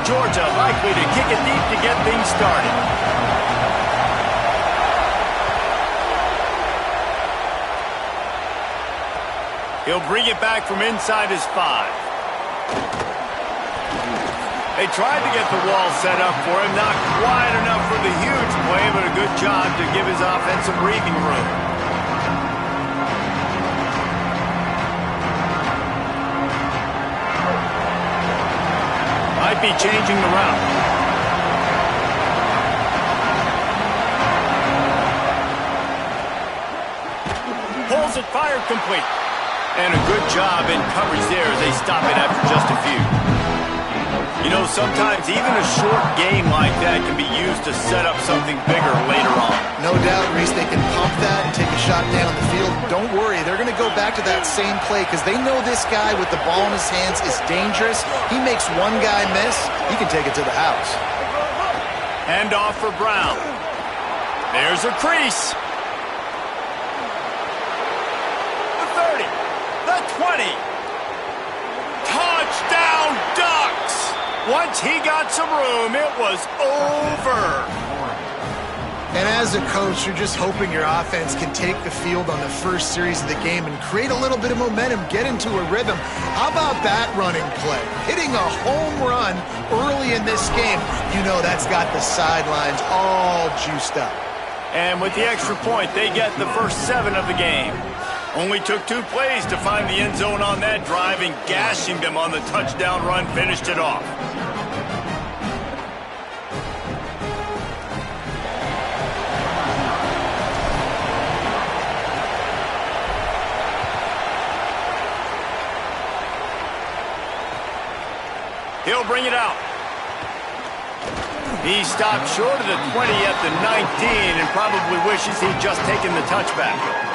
Georgia likely to kick it deep to get things started. He'll bring it back from inside his 5. They tried to get the wall set up for him, not quite enough for the huge play, but a good job to give his offense some breathing room. Might be changing the route. Pulls it, fired complete. And a good job in coverage there as they stop it after just a few. You know, sometimes even a short game like that can be used to set up something bigger later on. No doubt, Reese, they can pump that and take a shot down the field. Don't worry, they're going to go back to that same play because they know this guy with the ball in his hands is dangerous. He makes one guy miss, he can take it to the house. Hand off for Brown. There's a crease. The 30, the 20. Touchdown Ducks! Once he got some room, it was over. And as a coach, you're just hoping your offense can take the field on the first series of the game and create a little bit of momentum, get into a rhythm. How about that running play? Hitting a home run early in this game. You know that's got the sidelines all juiced up. And with the extra point, they get the first 7 of the game. Only took 2 plays to find the end zone on that drive, and gashing them on the touchdown run finished it off. He'll bring it out. He stopped short of the 20 at the 19 and probably wishes he'd just taken the touchback.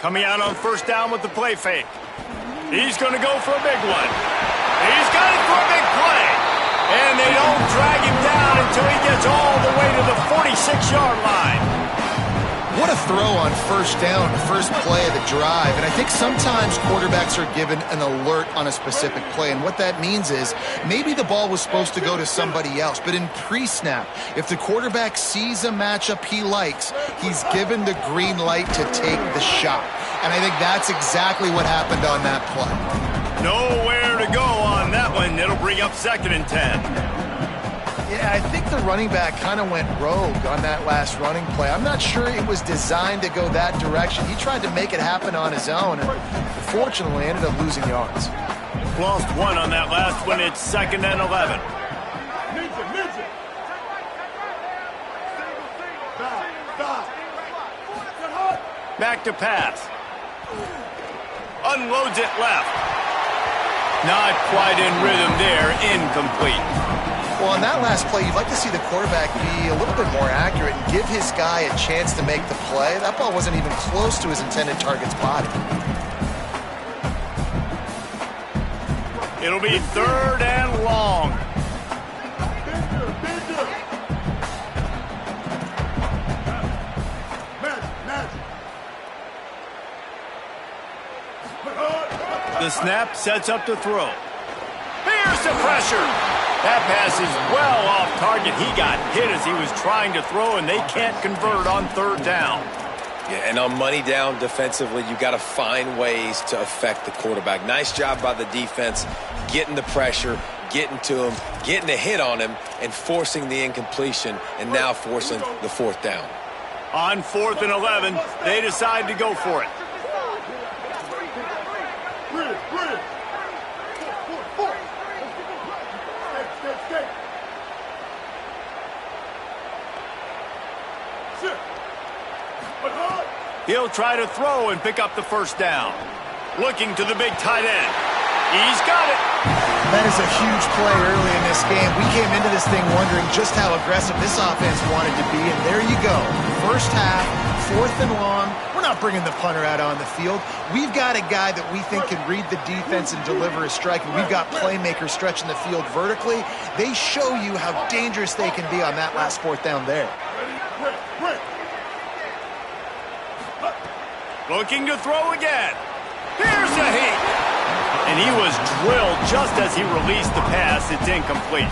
Coming out on first down with the play fake. He's going to go for a big one. He's got it for a big play. And they don't drag him down until he gets all the way to the 46-yard line. What a throw on first down, the first play of the drive. And I think sometimes quarterbacks are given an alert on a specific play. And what that means is maybe the ball was supposed to go to somebody else. But in pre-snap, if the quarterback sees a matchup he likes, he's given the green light to take the shot. And I think that's exactly what happened on that play. Nowhere to go on that one. It'll bring up 2nd and 10. Yeah, I think the running back kind of went rogue on that last running play. I'm not sure it was designed to go that direction. He tried to make it happen on his own, and unfortunately ended up losing yards. Lost 1 on that last one. It's 2nd and 11. Back to pass. Unloads it left. Not quite in rhythm there. Incomplete. Well, on that last play, you'd like to see the quarterback be a little bit more accurate and give his guy a chance to make the play. That ball wasn't even close to his intended target's body. It'll be 3rd and long. The snap sets up to throw. Here's the pressure. That pass is well off target. He got hit as he was trying to throw, and they can't convert on 3rd down. Yeah, and on money down defensively, you got to find ways to affect the quarterback. Nice job by the defense, getting the pressure, getting to him, getting a hit on him, and forcing the incompletion, and now forcing the 4th down. On 4th and 11, they decide to go for it. He'll try to throw and pick up the 1st down. Looking to the big tight end. He's got it. That is a huge play early in this game. We came into this thing wondering just how aggressive this offense wanted to be, and there you go. First half, 4th and long. We're not bringing the punter out on the field. We've got a guy that we think can read the defense and deliver a strike, and we've got playmakers stretching the field vertically. They show you how dangerous they can be on that last 4th down there. Looking to throw again. Here's a heat. And he was drilled just as he released the pass. It's incomplete.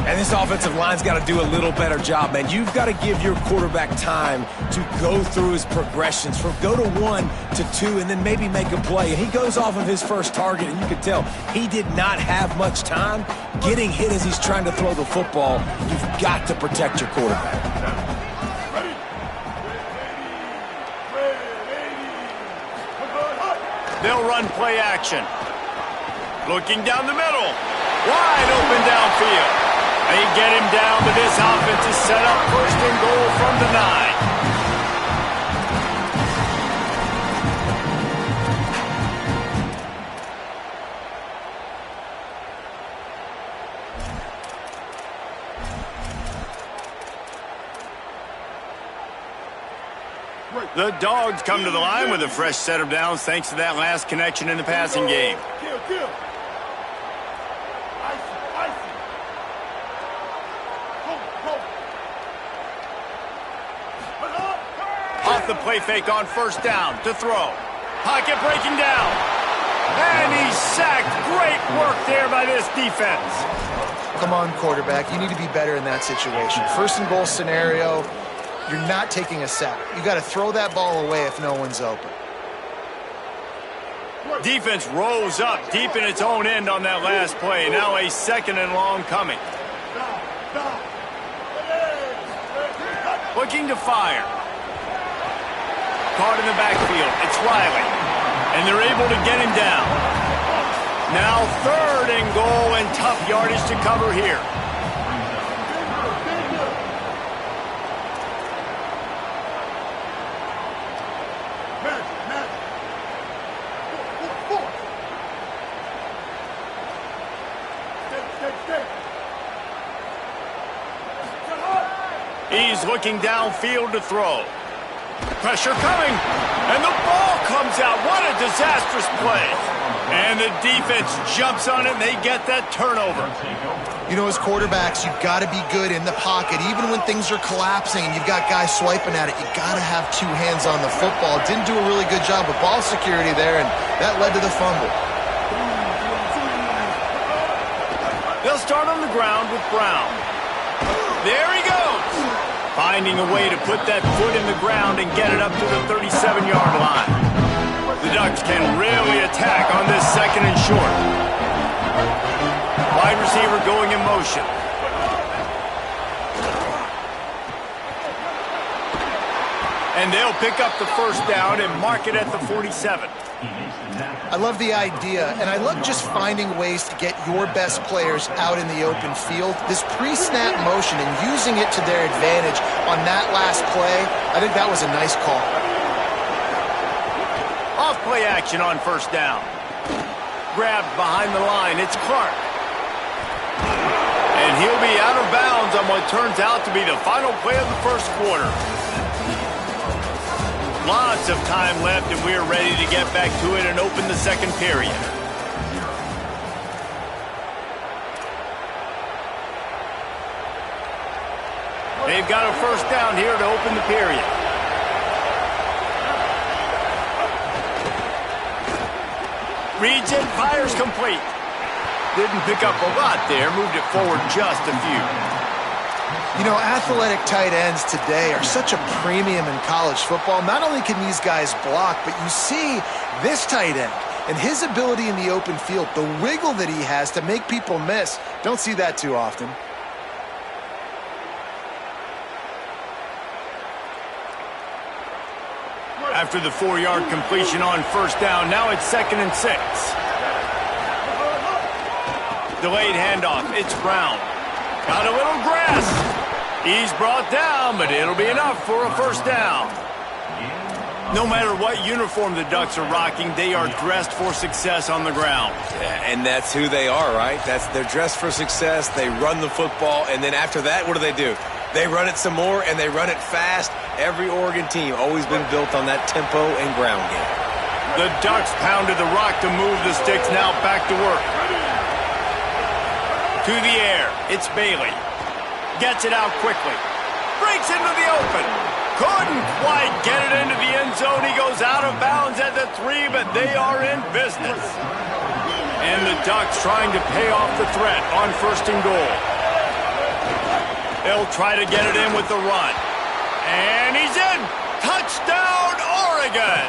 And this offensive line's got to do a little better job, man. You've got to give your quarterback time to go through his progressions from go to 1 to 2 and then maybe make a play. And he goes off of his first target, and you can tell he did not have much time getting hit as he's trying to throw the football. You've got to protect your quarterback. They'll run play action. Looking down the middle. Wide open downfield. They get him down, but this offense is set up 1st and goal from the 9. The Dogs come to the line with a fresh set of downs thanks to that last connection in the passing game. Off the play fake on 1st down to throw. Pocket breaking down. And he's sacked. Great work there by this defense. Come on, quarterback. You need to be better in that situation. 1st and goal scenario. You're not taking a sack. You got to throw that ball away if no one's open. Defense rose up deep in its own end on that last play. Now a 2nd and long coming. Looking to fire. Caught in the backfield. It's Riley. And they're able to get him down. Now 3rd and goal and tough yardage to cover here. He's looking downfield to throw. Pressure coming. And the ball comes out. What a disastrous play. And the defense jumps on it, and they get that turnover. You know, as quarterbacks, you've got to be good in the pocket. Even when things are collapsing and you've got guys swiping at it, you got to have 2 hands on the football. Didn't do a really good job of ball security there, and that led to the fumble. They'll start on the ground with Brown. There he goes. Finding a way to put that foot in the ground and get it up to the 37-yard line. The Ducks can really attack on this 2nd and short. Wide receiver going in motion. And they'll pick up the 1st down and mark it at the 47. I love the idea, and I love just finding ways to get your best players out in the open field. This pre-snap motion and using it to their advantage on that last play, I think that was a nice call. Off play action on 1st down. Grabbed behind the line, it's Clark. And he'll be out of bounds on what turns out to be the final play of the 1st quarter. Lots of time left, and we're ready to get back to it and open the 2nd period. They've got a 1st down here to open the period. Reads it, fires complete. Didn't pick up a lot there, moved it forward just a few. You know, athletic tight ends today are such a premium in college football. Not only can these guys block, but you see this tight end and his ability in the open field, the wiggle that he has to make people miss. Don't see that too often. After the 4-yard completion on 1st down, now it's 2nd and 6. Delayed handoff, it's Brown. Got a little grass. He's brought down, but it'll be enough for a 1st down. No matter what uniform the Ducks are rocking, they are dressed for success on the ground. Yeah, and that's who they are, right? They're dressed for success. They run the football, and then after that, what do? They run it some more, and they run it fast. Every Oregon team always been built on that tempo and ground game. The Ducks pounded the rock to move the sticks. Now back to work. To the air. It's Bailey. Gets it out quickly. Breaks into the open. Couldn't quite get it into the end zone. He goes out of bounds at the 3, but they are in business. And the Ducks trying to pay off the threat on 1st and goal. They'll try to get it in with the run. And he's in. Touchdown, Oregon.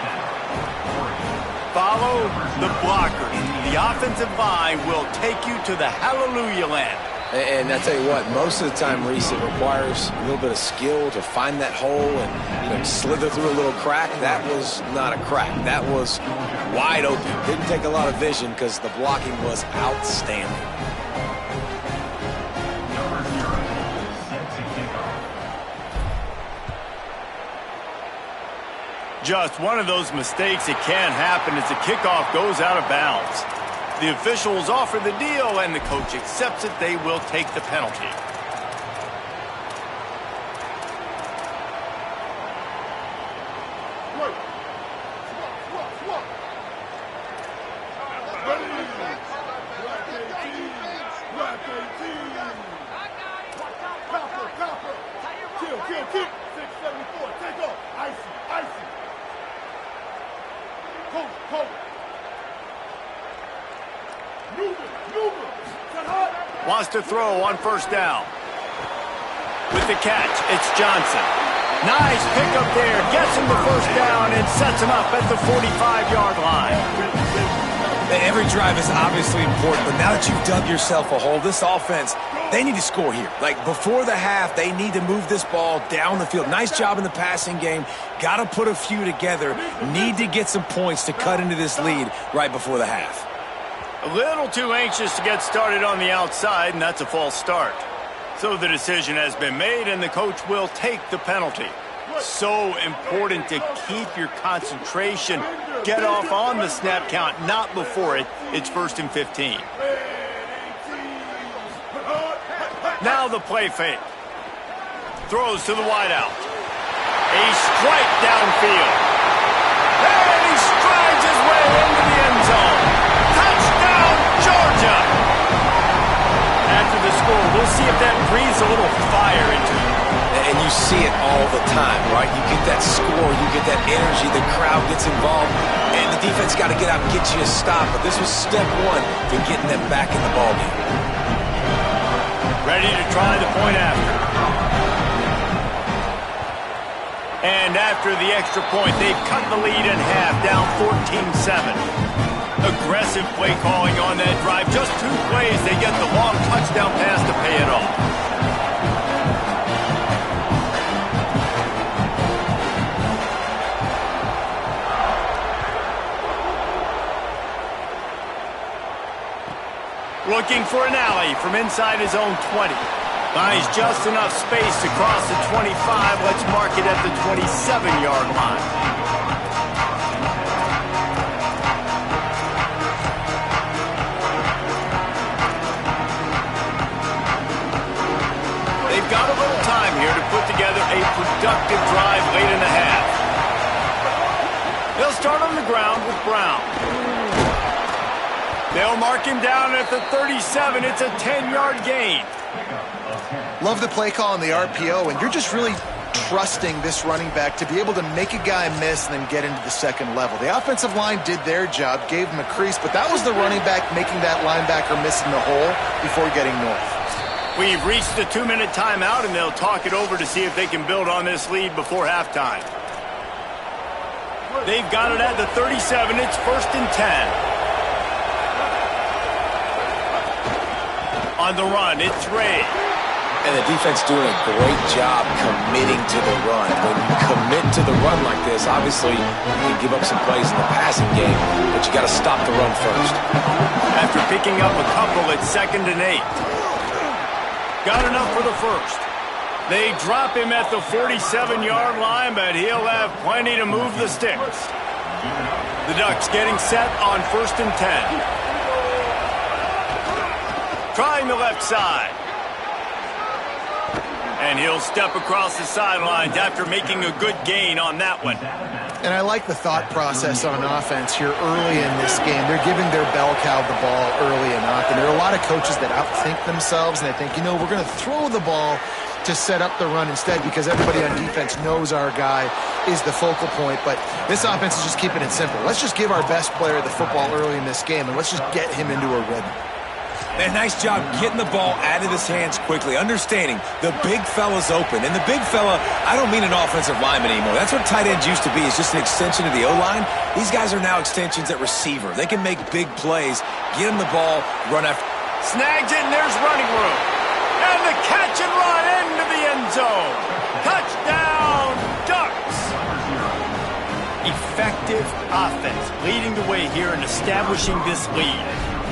Follow the blockers. The offensive line will take you to the hallelujah land. And I tell you what, most of the time, Reese, it requires a little bit of skill to find that hole and slither through a little crack. That was not a crack. That was wide open. Didn't take a lot of vision because the blocking was outstanding. Just one of those mistakes that can happen as the kickoff goes out of bounds. The officials offer the deal, and the coach accepts it. They will take the penalty. Wants to throw on 1st down. With the catch, it's Johnson. Nice pickup there. Gets him the 1st down and sets him up at the 45-yard line. Every drive is obviously important, but now that you've dug yourself a hole, this offense, they need to score here. Like, before the half, they need to move this ball down the field. Nice job in the passing game. Got to put a few together. Need to get some points to cut into this lead right before the half. A little too anxious to get started on the outside, and that's a false start. So the decision has been made, and the coach will take the penalty. So important to keep your concentration. Get off on the snap count, not before it. It's 1st and 15. Now the play fake. Throws to the wideout. A strike downfield. And he strides his way into the end zone. Touchdown, Georgia! After the score, we'll see if that breathes a little fire into you. And you see it all the time, right? You get that score, you get that energy, the crowd gets involved, and the defense got to get out and get you a stop. But this was step one to getting them back in the ballgame. Ready to try the point after. And after the extra point, they've cut the lead in half, down 14-7. Aggressive play calling on that drive. Just 2 plays, they get the long touchdown pass to pay it off. Looking for an alley from inside his own 20. Finds just enough space to cross the 25. Let's mark it at the 27-yard line. They've got a little time here to put together a productive drive late in the half. They'll start on the ground with Brown. They'll mark him down at the 37. It's a 10-yard gain. Love the play call on the RPO, and you're just really trusting this running back to be able to make a guy miss and then get into the second level. The offensive line did their job, gave him a crease, but that was the running back making that linebacker miss in the hole before getting north. We've reached the 2-minute timeout, and they'll talk it over to see if they can build on this lead before halftime. They've got it at the 37. It's 1st and 10. On the run, it's Ray. And the defense doing a great job committing to the run. When you commit to the run like this, obviously you can give up some plays in the passing game, but you got to stop the run first. After picking up a couple, it's 2nd and 8. Got enough for the first. They drop him at the 47-yard line, but he'll have plenty to move the sticks. The Ducks getting set on 1st and 10. Trying the left side. And he'll step across the sidelines after making a good gain on that one. And I like the thought process on offense here early in this game. They're giving their bell cow the ball early enough. And there are a lot of coaches that outthink themselves, and they think, we're going to throw the ball to set up the run instead because everybody on defense knows our guy is the focal point. But this offense is just keeping it simple. Let's just give our best player the football early in this game, and let's just get him into a rhythm. Man, nice job getting the ball out of his hands quickly, understanding the big fella's open. And the big fella, I don't mean an offensive lineman anymore. That's what tight ends used to be, is just an extension of the O-line. These guys are now extensions at receiver. They can make big plays, get him the ball, run after. Snags it, and there's running room. And the catch and run into the end zone. Touchdown, Ducks. Effective offense, leading the way here and establishing this lead.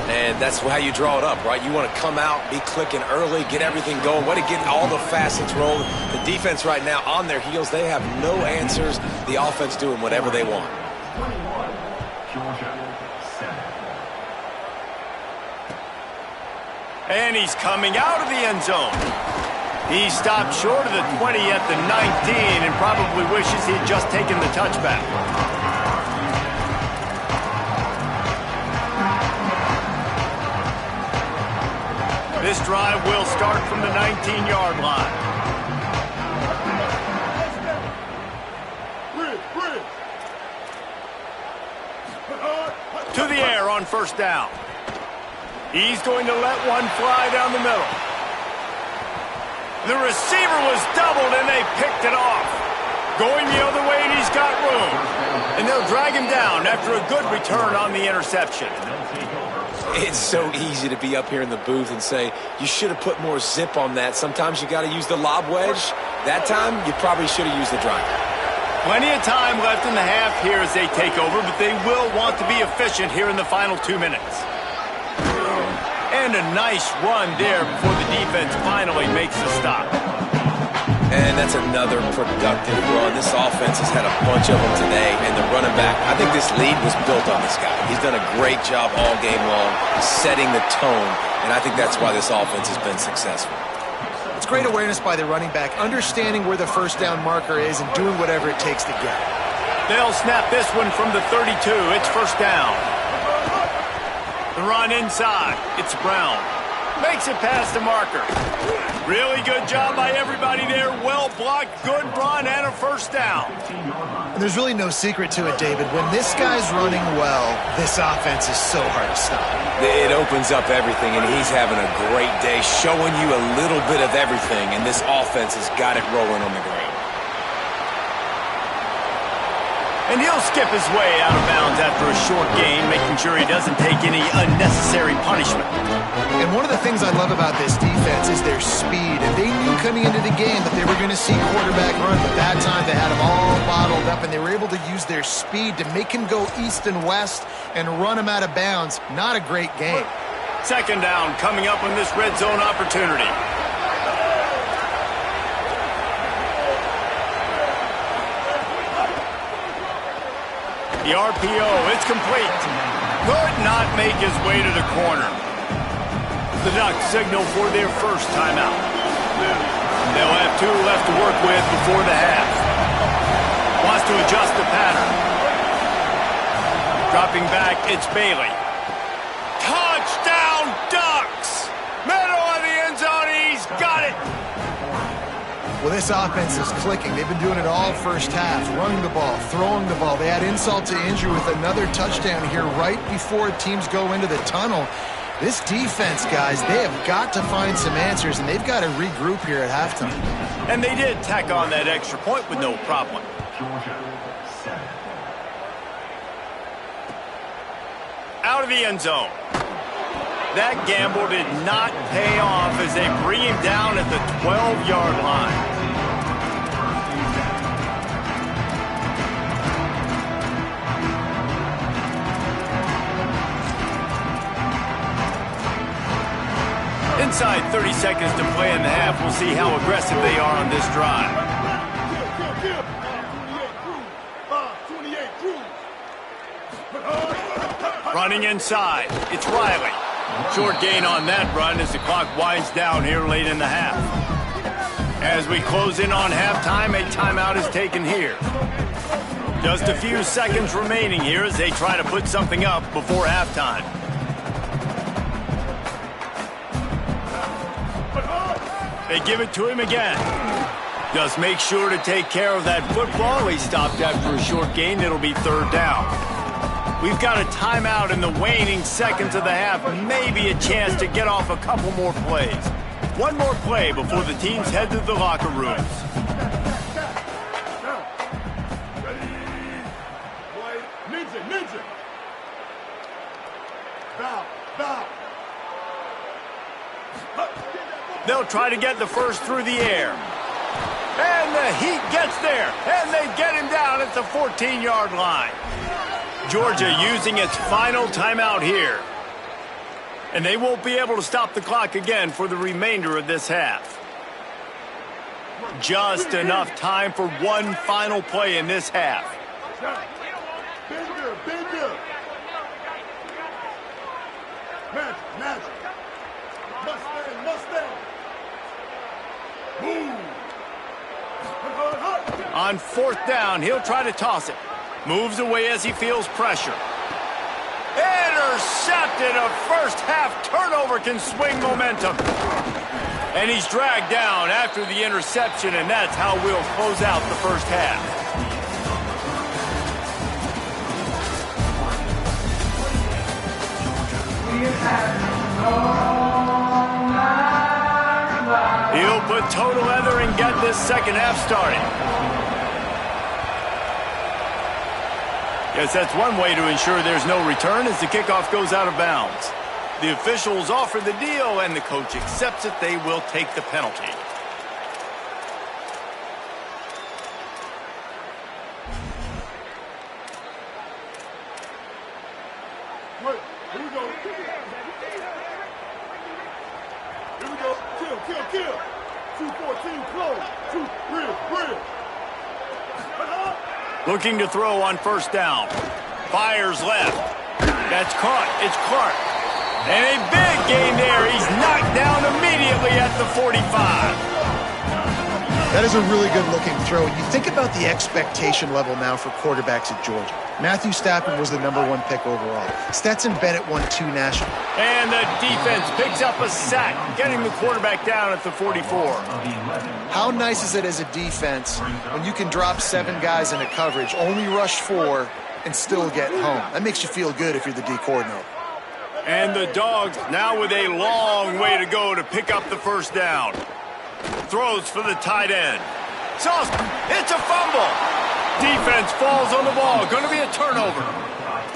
And that's how you draw it up, right? You want to come out, be clicking early, get everything going, way to get all the facets rolling. The defense right now on their heels, they have no answers. The offense doing whatever they want. And he's coming out of the end zone. He stopped short of the 20 at the 19 and probably wishes he'd just taken the touchback. This drive will start from the 19-yard line. To the air on 1st down. He's going to let one fly down the middle. The receiver was doubled, and they picked it off. Going the other way, and he's got room. And they'll drag him down after a good return on the interception. It's so easy to be up here in the booth and say, you should have put more zip on that. Sometimes you got to use the lob wedge. That time, you probably should have used the driver. Plenty of time left in the half here as they take over, but they will want to be efficient here in the final 2 minutes. And a nice run there before the defense finally makes the stop. And that's another productive run. This offense has had a bunch of them today, and the running back, I think this lead was built on this guy. He's done a great job all game long, setting the tone, and I think that's why this offense has been successful. It's great awareness by the running back, understanding where the 1st down marker is and doing whatever it takes to get it. They'll snap this one from the 32. It's 1st down. The run inside. It's Brown. Makes it past the marker. Really good job by everybody there. Well blocked, good run, and a 1st down. And there's really no secret to it, David. When this guy's running well, this offense is so hard to stop. It opens up everything, and he's having a great day, showing you a little bit of everything, and this offense has got it rolling on the ground. And he'll skip his way out of bounds after a short gain, making sure he doesn't take any unnecessary punishment. And one of the things I love about this defense is their speed. And they knew coming into the game that they were going to see quarterback run, but that time they had him all bottled up, and they were able to use their speed to make him go east and west and run him out of bounds. Not a great game. 2nd down coming up on this red zone opportunity. The RPO, it's complete. Could not make his way to the corner. The Ducks signal for their 1st timeout. They'll have 2 left to work with before the half. Wants to adjust the pattern. Dropping back, it's Bailey. Touchdown, Ducks! Middle of the end zone, he's got it! Well, this offense is clicking. They've been doing it all 1st half, running the ball, throwing the ball. They had insult to injury with another touchdown here right before teams go into the tunnel. This defense, guys, they have got to find some answers, and they've got to regroup here at halftime. And they did tack on that extra point with no problem. Out of the end zone. That gamble did not pay off as they bring him down at the 12-yard line. inside 30 seconds to play in the half. We'll see how aggressive they are on this drive. Running inside, it's Riley. Short gain on that run as the clock winds down here late in the half. As we close in on halftime, a timeout is taken here. Just a few seconds remaining here as they try to put something up before halftime. They give it to him again. Just make sure to take care of that football. He stopped after a short gain. It'll be third down. We've got a timeout in the waning seconds of the half. Maybe a chance to get off a couple more plays. One more play before the teams head to the locker rooms. They'll try to get the first through the air. And the Heat gets there. And they get him down at the 14-yard line. Georgia using its final timeout here. And they won't be able to stop the clock again for the remainder of this half. Just enough time for one final play in this half. On fourth down, he'll try to toss it. Moves away as he feels pressure. Intercepted. A first half turnover can swing momentum. And he's dragged down after the interception, and that's how we'll close out the first half. He'll put total leather and get this second half started. Yes, that's one way to ensure there's no return as the kickoff goes out of bounds. The officials offer the deal, and the coach accepts it. They will take the penalty. Here we go. Kill. 2-14, close. 2, real. Looking to throw on first down. Fires left. That's caught. It's Clark. And a big gain there. He's knocked down immediately at the 45. That is a really good-looking throw. You think about the expectation level now for quarterbacks at Georgia. Matthew Stafford was the #1 pick overall. Stetson Bennett won 2 national. And the defense picks up a sack, getting the quarterback down at the 44. How nice is it as a defense when you can drop 7 guys into coverage, only rush 4, and still get home? That makes you feel good if you're the D coordinator. And the Dogs now with a long way to go to pick up the first down. Throws for the tight end. Sauce, it's a fumble. Defense falls on the ball. Going to be a turnover.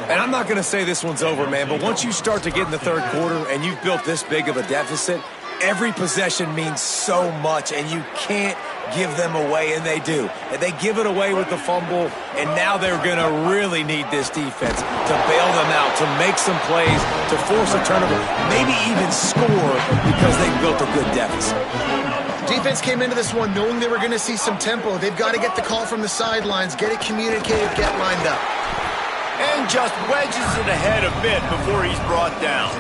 And I'm not going to say this one's over, man, but once you start to get in the third quarter and you've built this big of a deficit, every possession means so much, and you can't give them away, and they do. And they give it away with the fumble, and now they're going to really need this defense to bail them out, to make some plays, to force a turnover, maybe even score because they've built a good deficit. Defense came into this one knowing they were going to see some tempo. They've got to get the call from the sidelines, get it communicated, get lined up. And just wedges it ahead a bit before he's brought down.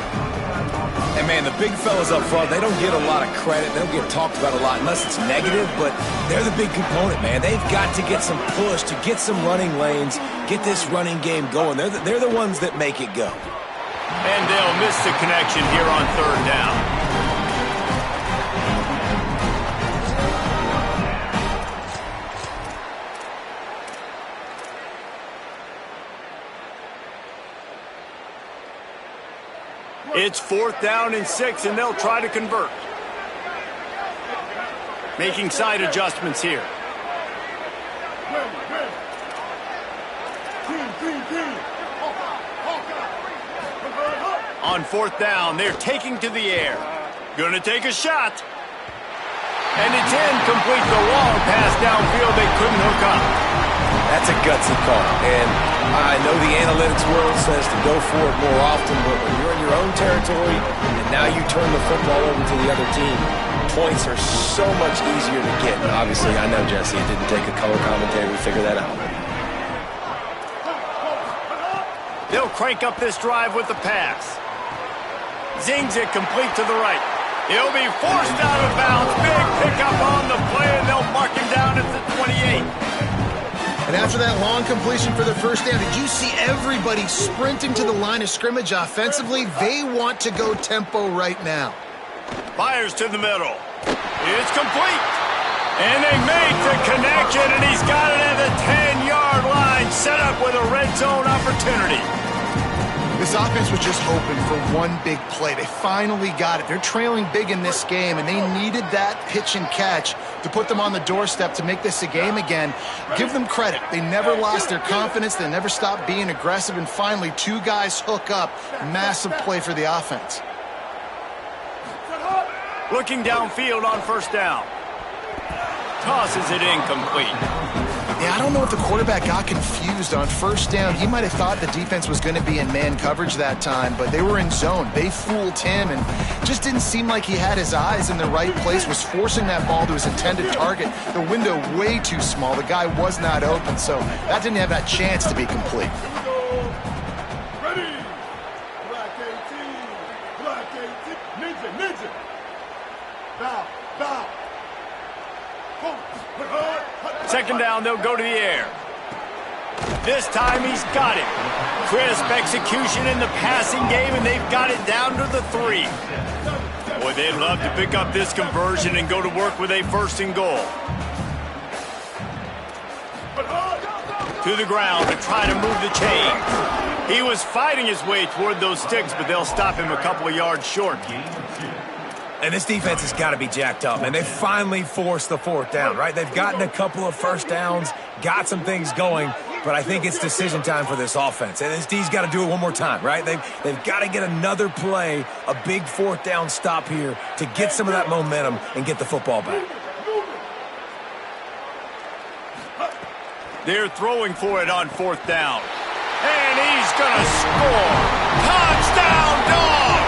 And, man, the big fellas up front, they don't get a lot of credit. They don't get talked about a lot unless it's negative, but they're the big component, man. They've got to get some push, to get some running lanes, get this running game going. They're the ones that make it go. And they'll miss the connection here on third down. It's 4th down and 6, and they'll try to convert. Making side adjustments here. On 4th down, they're taking to the air. Gonna take a shot. And it's incomplete. The long pass downfield, they couldn't hook up. That's a gutsy call. And I know the analytics world says to go for it more often, but when you're in your own territory and now you turn the football over to the other team, points are so much easier to get. Obviously, I know, Jesse, it didn't take a color commentator to figure that out. They'll crank up this drive with the pass. Zings it complete to the right. He'll be forced out of bounds. Big pickup on the play, and they'll mark him down at the 28. And after that long completion for the first down, did you see everybody sprinting to the line of scrimmage offensively? They want to go tempo right now. Fires to the middle. It's complete. And they make the connection, and he's got it at the 10-yard line, set up with a red zone opportunity. This offense was just hoping for one big play. They finally got it. They're trailing big in this game, and they needed that pitch and catch to put them on the doorstep to make this a game again. Give them credit. They never lost their confidence. They never stopped being aggressive, and finally, two guys hook up. Massive play for the offense. Looking downfield on first down. Tosses it incomplete. Yeah, I don't know if the quarterback got confused on first down. He might have thought the defense was going to be in man coverage that time, but they were in zone. They fooled him and just didn't seem like he had his eyes in the right place, was forcing that ball to his intended target. The window way too small. The guy was not open, so that didn't have that chance to be complete. Ready. Black 18. Black 18. Ninja, ninja. Down, down. Second down, they'll go to the air. This time he's got it. Crisp execution in the passing game, and they've got it down to the 3. Boy, they'd love to pick up this conversion and go to work with a first and goal. To the ground to try to move the chains. He was fighting his way toward those sticks, but they'll stop him a couple of yards short. And this defense has got to be jacked up, man. They finally forced the fourth down, right? They've gotten a couple of first downs, got some things going, but I think it's decision time for this offense. And this D's got to do it one more time, right? They've got to get another play, a big fourth down stop here to get some of that momentum and get the football back. They're throwing for it on fourth down. And he's going to score. Touchdown, Dogs!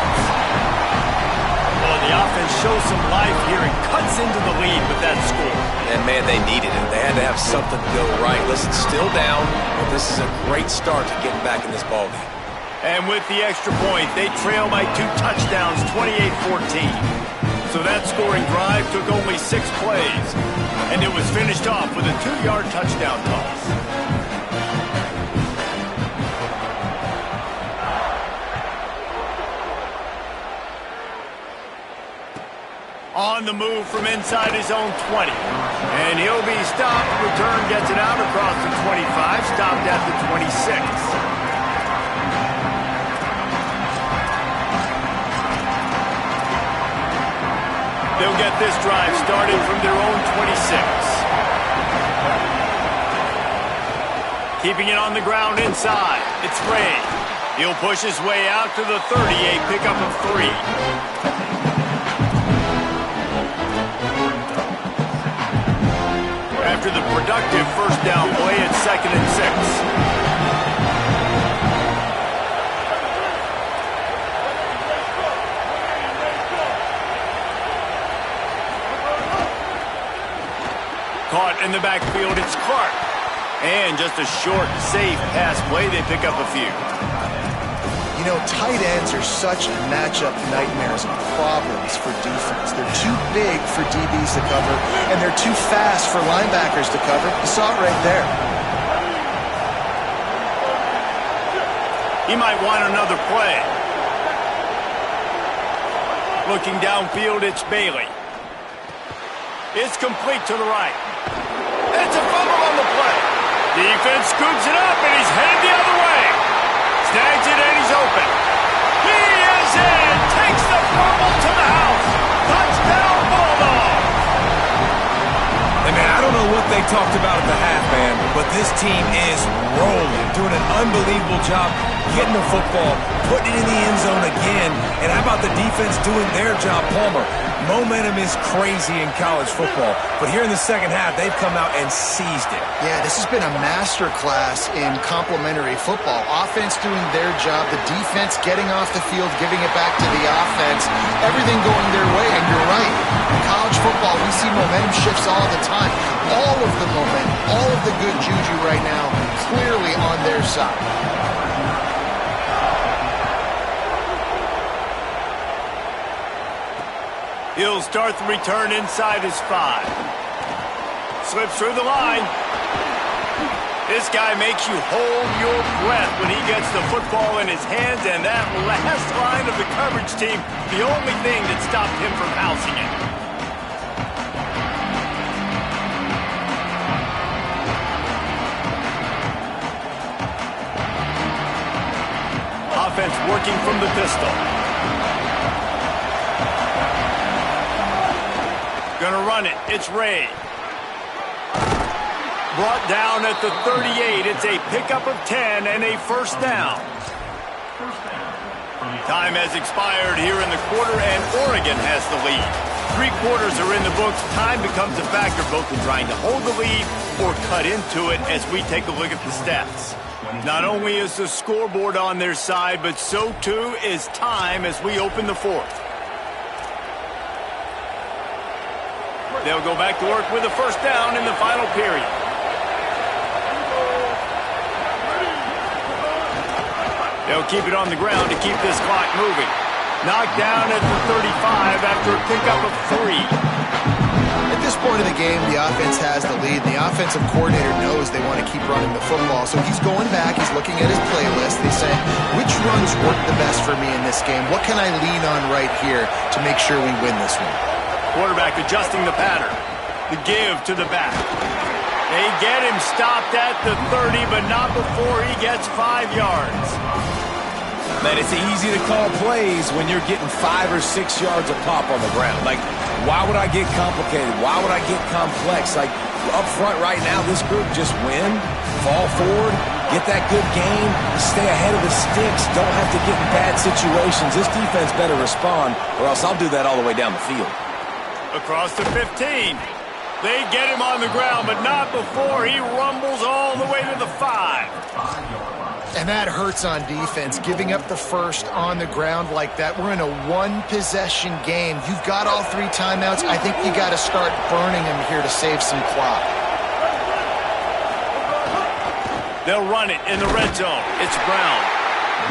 The offense shows some life here and cuts into the lead with that score. And, man, they needed it. They had to have something to go right. Listen, still down, but this is a great start to getting back in this ballgame. And with the extra point, they trail by 2 touchdowns, 28-14. So that scoring drive took only 6 plays, and it was finished off with a 2-yard touchdown toss. On the move from inside his own 20. And he'll be stopped. Return gets it out across the 25. Stopped at the 26. They'll get this drive started from their own 26. Keeping it on the ground inside. It's Ray. He'll push his way out to the 30. A pickup of 3. After the productive first down play at 2nd and 6. Caught in the backfield, it's Clark. And just a short, safe pass play, they pick up a few. You know, tight ends are such matchup nightmares and problems for defense. They're too big for DBs to cover, and they're too fast for linebackers to cover. You saw it right there. He might want another play. Looking downfield, it's Bailey. It's complete to the right. It's a fumble on the play. Defense scoops it up, and he's headed the other way. Snags it, and he's open. He is in. Takes the fumble to the house. Touchdown, Bulldogs. And, man, I don't know what they talked about at the half, man, but this team is rolling, doing an unbelievable job getting the football, putting it in the end zone again, and how about the defense doing their job, Palmer? Momentum is crazy in college football, but here in the second half, they've come out and seized it. Yeah, this has been a master class in complementary football. Offense doing their job, the defense getting off the field, giving it back to the offense, everything going their way, and you're right. In college football, we see momentum shifts all the time. All of the momentum, all of the good juju right now, clearly on their side. He'll start the return inside his 5. Slips through the line. This guy makes you hold your breath when he gets the football in his hands, and that last line of the coverage team, the only thing that stopped him from housing it. Offense working from the pistol. Gonna run it. It's Ray. Brought down at the 38. It's a pickup of 10 and a first down. Time has expired here in the quarter, and Oregon has the lead. 3 quarters are in the books. Time becomes a factor both in trying to hold the lead or cut into it as we take a look at the stats. Not only is the scoreboard on their side, but so too is time as we open the 4th. They'll go back to work with a first down in the final period. They'll keep it on the ground to keep this clock moving. Knocked down at the 35 after a pickup of 3. At this point of the game, the offense has the lead. The offensive coordinator knows they want to keep running the football. So he's going back. He's looking at his playlist. He's saying, which runs work the best for me in this game? What can I lean on right here to make sure we win this one? Quarterback adjusting the pattern. The give to the back. They get him stopped at the 30, but not before he gets 5 yards. Man, it's easy to call plays when you're getting 5 or 6 yards a pop on the ground. Like, why would I get complicated? Why would I get complex? Like, up front right now, this group just win, fall forward, get that good game, stay ahead of the sticks, don't have to get in bad situations. This defense better respond, or else I'll do that all the way down the field. Across the 15. They get him on the ground, but not before he rumbles all the way to the 5. And that hurts on defense, giving up the first on the ground like that. We're in a 1-possession game. You've got all 3 timeouts. I think you got to start burning them here to save some clock. They'll run it in the red zone. It's Brown.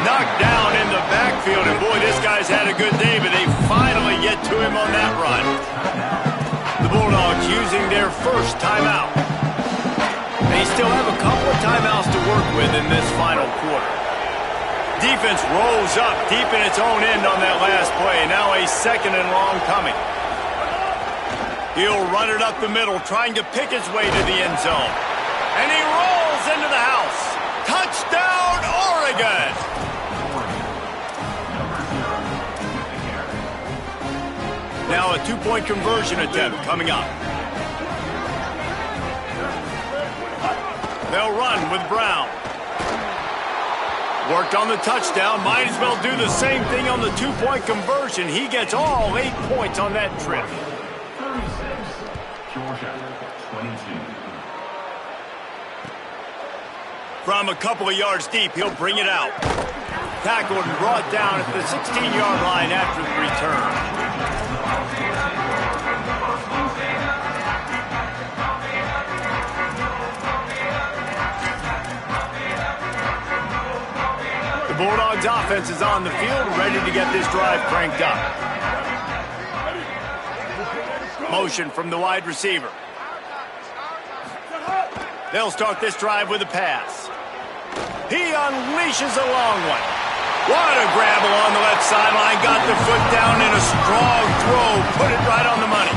Knocked down in the backfield, and boy, this guy's had a good day, but they finally get to him on that run. The Bulldogs using their first timeout. They still have a couple of timeouts to work with in this final quarter. Defense rolls up deep in its own end on that last play. Now a 2nd and long coming. He'll run it up the middle, trying to pick his way to the end zone. And he rolls into the house. Touchdown, Oregon! Now a 2-point conversion attempt coming up. They'll run with Brown. Worked on the touchdown. Might as well do the same thing on the 2-point conversion. He gets all 8 points on that trip. 36, Georgia, 22. From a couple of yards deep, he'll bring it out. Tackled and brought down at the 16-yard line after the return. Bulldogs offense is on the field, ready to get this drive cranked up. Motion from the wide receiver. They'll start this drive with a pass. He unleashes a long one. What a grab along the left sideline. Got the foot down in a strong throw. Put it right on the money.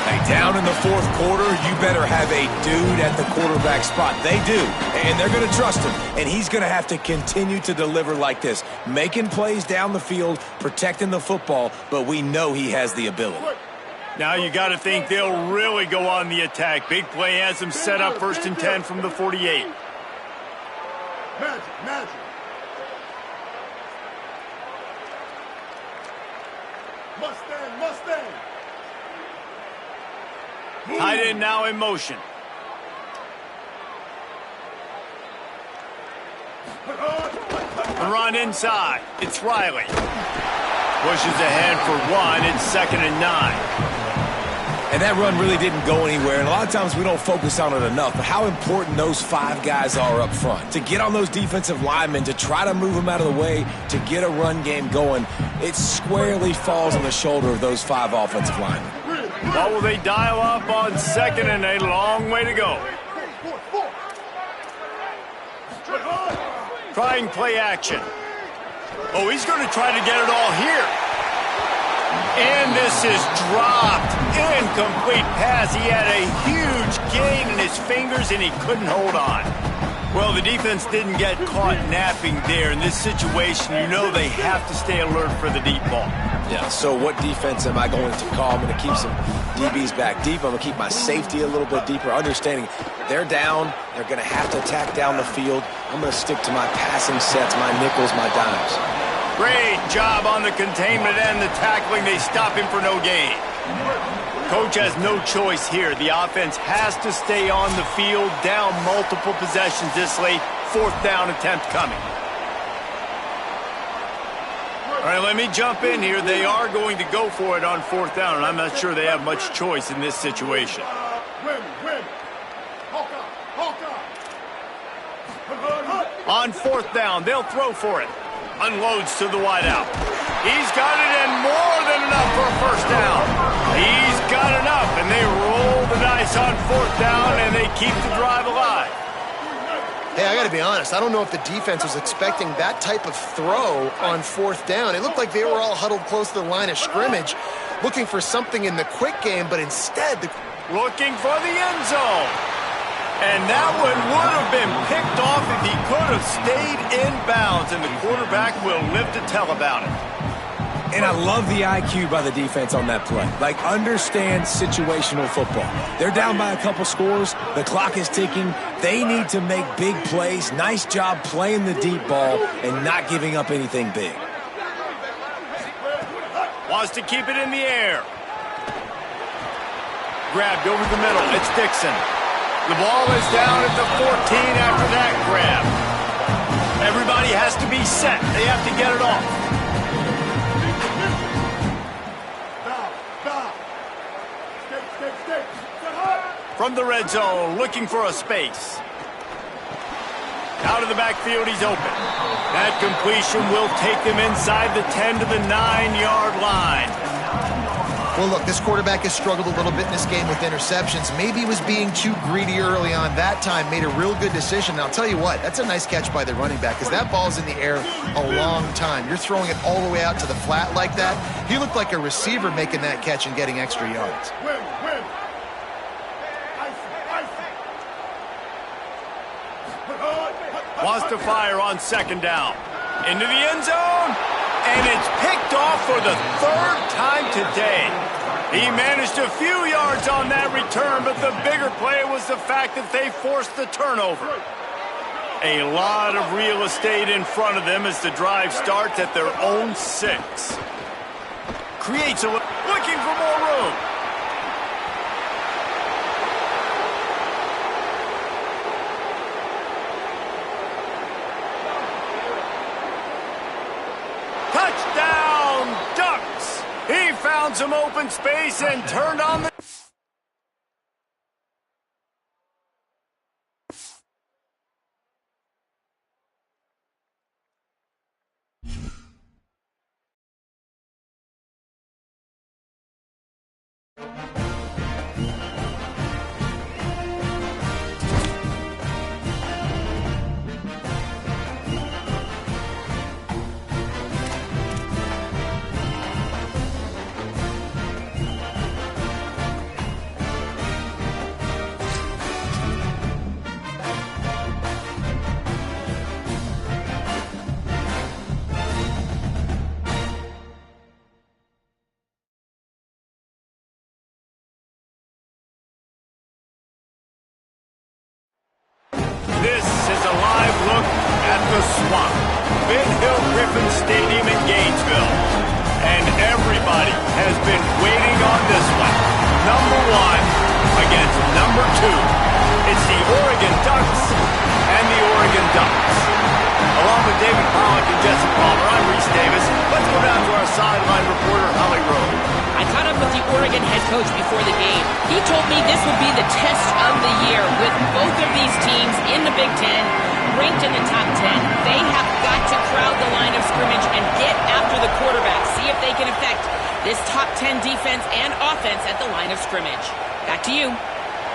Hey, down in the 4th quarter, you better have a dude at the quarterback spot. They do, and they're going to trust him, and he's going to have to continue to deliver like this, making plays down the field, protecting the football, but we know he has the ability. Now you got to think they'll really go on the attack. Big play has them set up 1st and 10 from the 48. Magic, magic. Tight end now in motion. The run inside. It's Riley. Pushes ahead for 1. It's 2nd and 9. And that run really didn't go anywhere, and a lot of times we don't focus on it enough, but how important those 5 guys are up front. To get on those defensive linemen, to try to move them out of the way, to get a run game going, it squarely falls on the shoulder of those 5 offensive linemen. What will they dial up on 2nd and a long way to go? Trying play action. Oh, he's going to try to get it all here. And this is dropped. Incomplete pass. He had a huge gain in his fingers, and he couldn't hold on. Well, the defense didn't get caught napping there. In this situation, you know they have to stay alert for the deep ball. Yeah, so what defense am I going to call? I'm going to keep some DBs back deep. I'm going to keep my safety a little bit deeper, understanding they're down. They're going to have to attack down the field. I'm going to stick to my passing sets, my nickels, my dimes. Great job on the containment and the tackling. They stop him for no gain. Coach has no choice here. The offense has to stay on the field, down multiple possessions this late. 4th down attempt coming. All right, let me jump in here. They are going to go for it on 4th down, and I'm not sure they have much choice in this situation. On 4th down, they'll throw for it. Unloads to the wideout. He's got it, and more than enough for a 1st down. He's got enough, and they roll the dice on 4th down, and they keep the drive alive. Hey, I got to be honest. I don't know if the defense was expecting that type of throw on 4th down. It looked like they were all huddled close to the line of scrimmage, looking for something in the quick game, but instead... Looking for the end zone. And that one would have been picked off if he could have stayed in bounds, and the quarterback will live to tell about it. And I love the IQ by the defense on that play. Like, understand situational football. They're down by a couple scores. The clock is ticking. They need to make big plays. Nice job playing the deep ball and not giving up anything big. Wants to keep it in the air. Grabbed over the middle. It's Dixon. The ball is down at the 14 after that grab. Everybody has to be set. They have to get it off. From the red zone, looking for a space. Out of the backfield, he's open. That completion will take them inside the 10 to the 9-yard line. Well, look, this quarterback has struggled a little bit in this game with interceptions. Maybe he was being too greedy early on. That time made a real good decision. And I'll tell you what, that's a nice catch by the running back, because that ball's in the air a long time. You're throwing it all the way out to the flat like that. He looked like a receiver making that catch and getting extra yards. Wants to fire on 2nd down. Into the end zone. And it's picked off for the 3rd time today. He managed a few yards on that return, but the bigger play was the fact that they forced the turnover. A lot of real estate in front of them as the drive starts at their own 6. Creates a looking for more room. Touchdown, Ducks! He found some open space and turned on the... This is a live look at the Swamp, Big Hill Griffin Stadium in Gainesville. And everybody has been waiting on this one. Number 1, against number 2. It's the Oregon Ducks and the Oregon Ducks. Along with David Pollack and Jesse Palmer, I'm Reese Davis. Let's go down to our sideline reporter, Holly Rowe. I caught up with the Oregon head coach before the game. He told me this would be the test of the year with both of these teams in the Big Ten, ranked in the top 10. They have got to crowd the line of scrimmage and get after the quarterback, see if they can affect this top 10 defense and offense at the line of scrimmage. Back to you.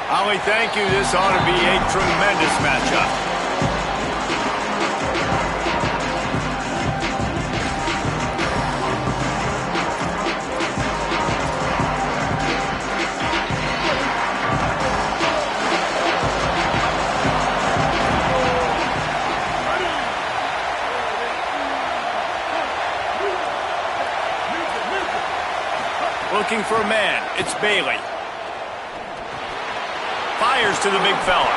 Holly, thank you. This ought to be a tremendous matchup. Looking for a man. It's Bailey. Fires to the big fella.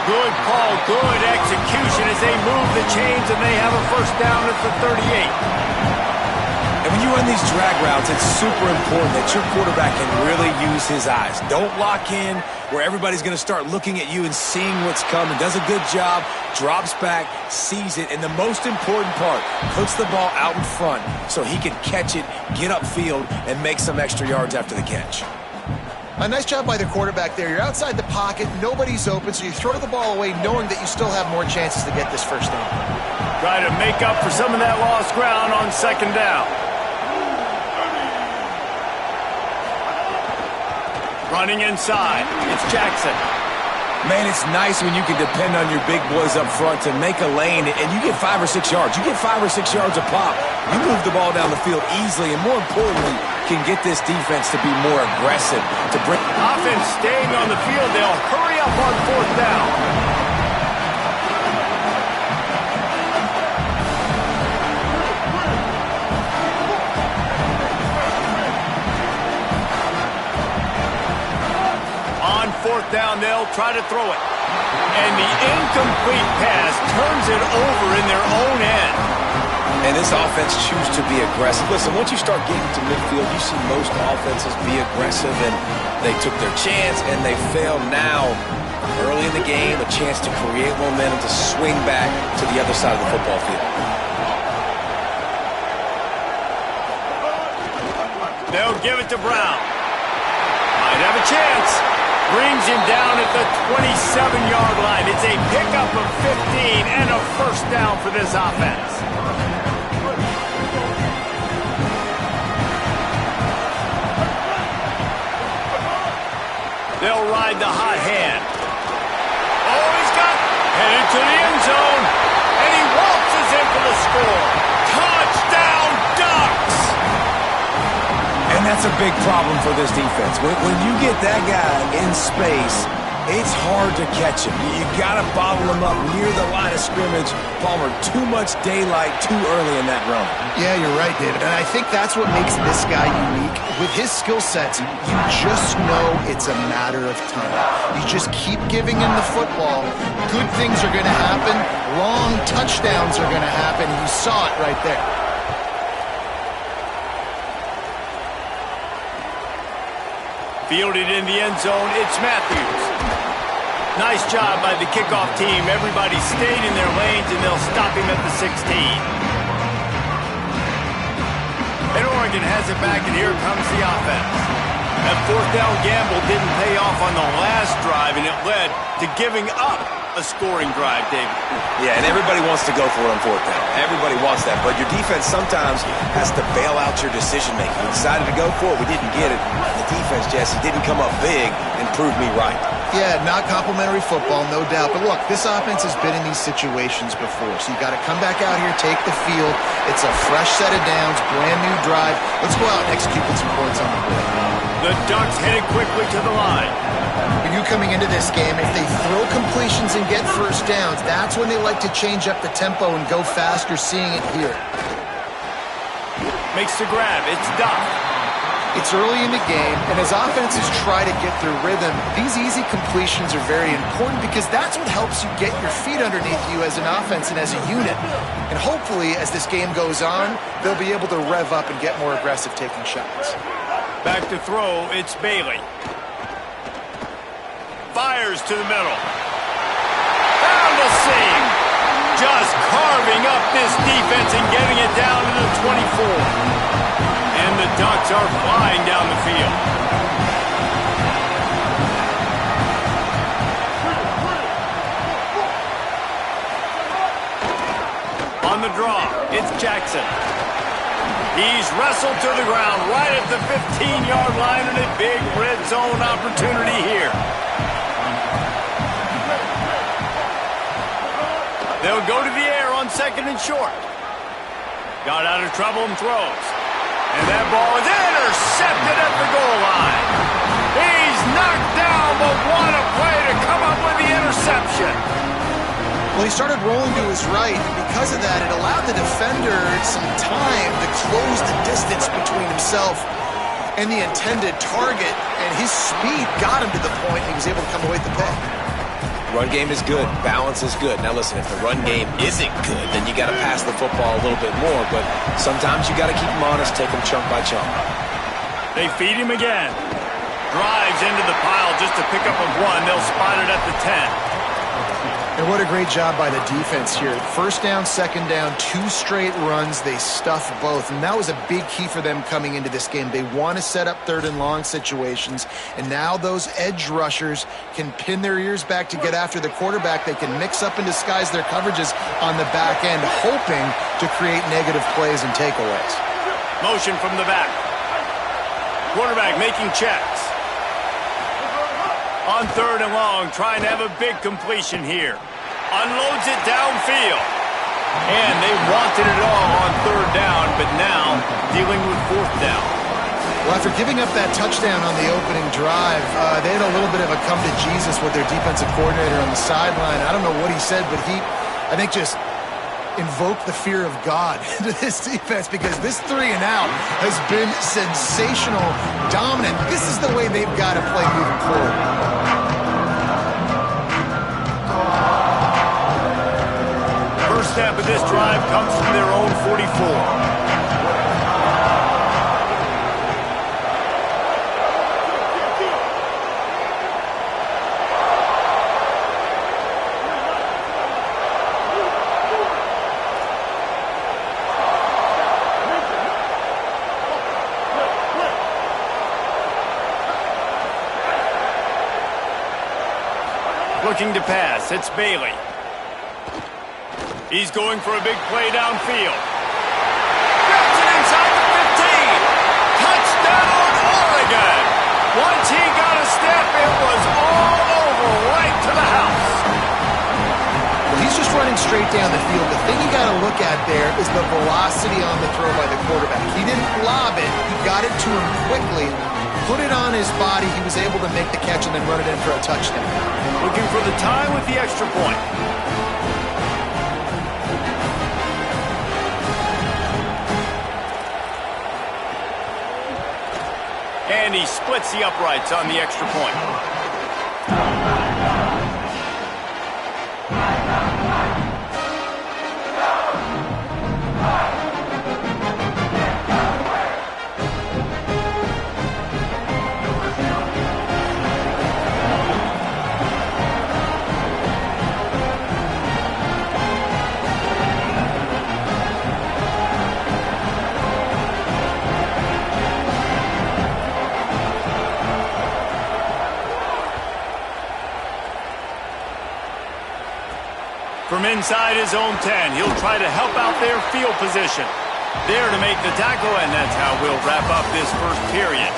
Good call, good execution as they move the chains and they have a first down at the 38. And when you run these drag routes, it's super important that your quarterback can really use his eyes. Don't lock in where everybody's going to start looking at you and seeing what's coming. Does a good job, drops back, sees it, and the most important part, puts the ball out in front so he can catch it, get upfield, and make some extra yards after the catch. A nice job by the quarterback there. You're outside the pocket, nobody's open, so you throw the ball away knowing that you still have more chances to get this first down. Try to make up for some of that lost ground on second down. Running inside, it's Jackson. Man, it's nice when you can depend on your big boys up front to make a lane, and you get 5 or 6 yards. You get 5 or 6 yards a pop. You move the ball down the field easily, and more importantly, can get this defense to be more aggressive. To bring offense staying on the field, they'll hurry up on fourth down. On fourth down, they'll try to throw it. And the incomplete pass turns it over in their own end. And this offense choose to be aggressive. Listen, once you start getting to midfield, you see most offenses be aggressive, and they took their chance, and they failed now. Early in the game, a chance to create momentum, to swing back to the other side of the football field. They'll give it to Brown. Might have a chance. Brings him down at the 27-yard line. It's a pickup of 15 and a first down for this offense. They'll ride the hot hand. Oh, he's got headed to the end zone. And he waltzes in for the score. Touchdown, Ducks! And that's a big problem for this defense. When you get that guy in space, it's hard to catch him. You got to bottle him up near the line of scrimmage. Palmer, too much daylight too early in that run. Yeah, you're right, David. And I think that's what makes this guy unique. With his skill sets, you just know it's a matter of time. You just keep giving him the football. Good things are going to happen. Long touchdowns are going to happen. You saw it right there. Fielded in the end zone, it's Matthews. Nice job by the kickoff team. Everybody stayed in their lanes, and they'll stop him at the 16. And Oregon has it back, and here comes the offense. That fourth down gamble didn't pay off on the last drive, and it led to giving up a scoring drive, David. Yeah, and everybody wants to go for it on fourth down. Everybody wants that, but your defense sometimes has to bail out your decision-making. We decided to go for it. We didn't get it. The defense, Jesse, didn't come up big and prove me right. Yeah, not complimentary football, no doubt. But look, this offense has been in these situations before, so you got to come back out here, take the field. It's a fresh set of downs, brand new drive. Let's go out and execute with some points on the board. The Ducks headed quickly to the line. When you coming into this game, if they throw completions and get first downs, that's when they like to change up the tempo and go fast. You're seeing it here. Makes the grab. It's Duck. It's early in the game, and as offenses try to get their rhythm, these easy completions are very important because that's what helps you get your feet underneath you as an offense and as a unit. And hopefully, as this game goes on, they'll be able to rev up and get more aggressive taking shots. Back to throw, it's Bailey. fires to the middle. Found a seam. Just carving up this defense and getting it down to the 24. And the Ducks are flying down the field. On the draw, it's Jackson. He's wrestled to the ground right at the 15-yard line and a big red zone opportunity here. They'll go to the air on 2nd and short. Got out of trouble and throws. And that ball is intercepted at the goal line. He's knocked down, but what a play to come up with the interception. Well, he started rolling to his right, and because of that, it allowed the defender some time to close the distance between himself and the intended target, and his speed got him to the point he was able to come away with the pick. Run game is good. Balance is good. Now listen, if the run game isn't good, then you got to pass the football a little bit more, but sometimes you got to keep them honest, take them chunk by chunk. They feed him again. Drives into the pile just to pick up a 1. They'll spot it at the 10. And what a great job by the defense here. 1st down, 2nd down, 2 straight runs. They stuffed both, and that was a big key for them coming into this game. They want to set up 3rd and long situations, and now those edge rushers can pin their ears back to get after the quarterback. They can mix up and disguise their coverages on the back end, hoping to create negative plays and takeaways. Motion from the back. Quarterback making checks. On 3rd and long, trying to have a big completion here. Unloads it downfield. And they wanted it all on 3rd down, but now dealing with 4th down. Well, after giving up that touchdown on the opening drive, they had a little bit of a come to Jesus with their defensive coordinator on the sideline. I don't know what he said, but he, I think, just invoked the fear of God into this defense, because this 3 and out has been sensational, dominant. This is the way they've got to play moving forward. First snap of this drive comes from their own 44. Looking to pass, it's Bailey. He's going for a big play downfield. Gets it inside the 15. Touchdown, Oregon. Once he got a step, it was all over, right to the house. Well, he's just running straight down the field. The thing you got to look at there is the velocity on the throw by the quarterback. He didn't lob it. He got it to him quickly, put it on his body. He was able to make the catch and then run it in for a touchdown. Looking for the time with the extra point. And he splits the uprights on the extra point. From inside his own 10, he'll try to help out their field position. There to make the tackle, and that's how we'll wrap up this first period.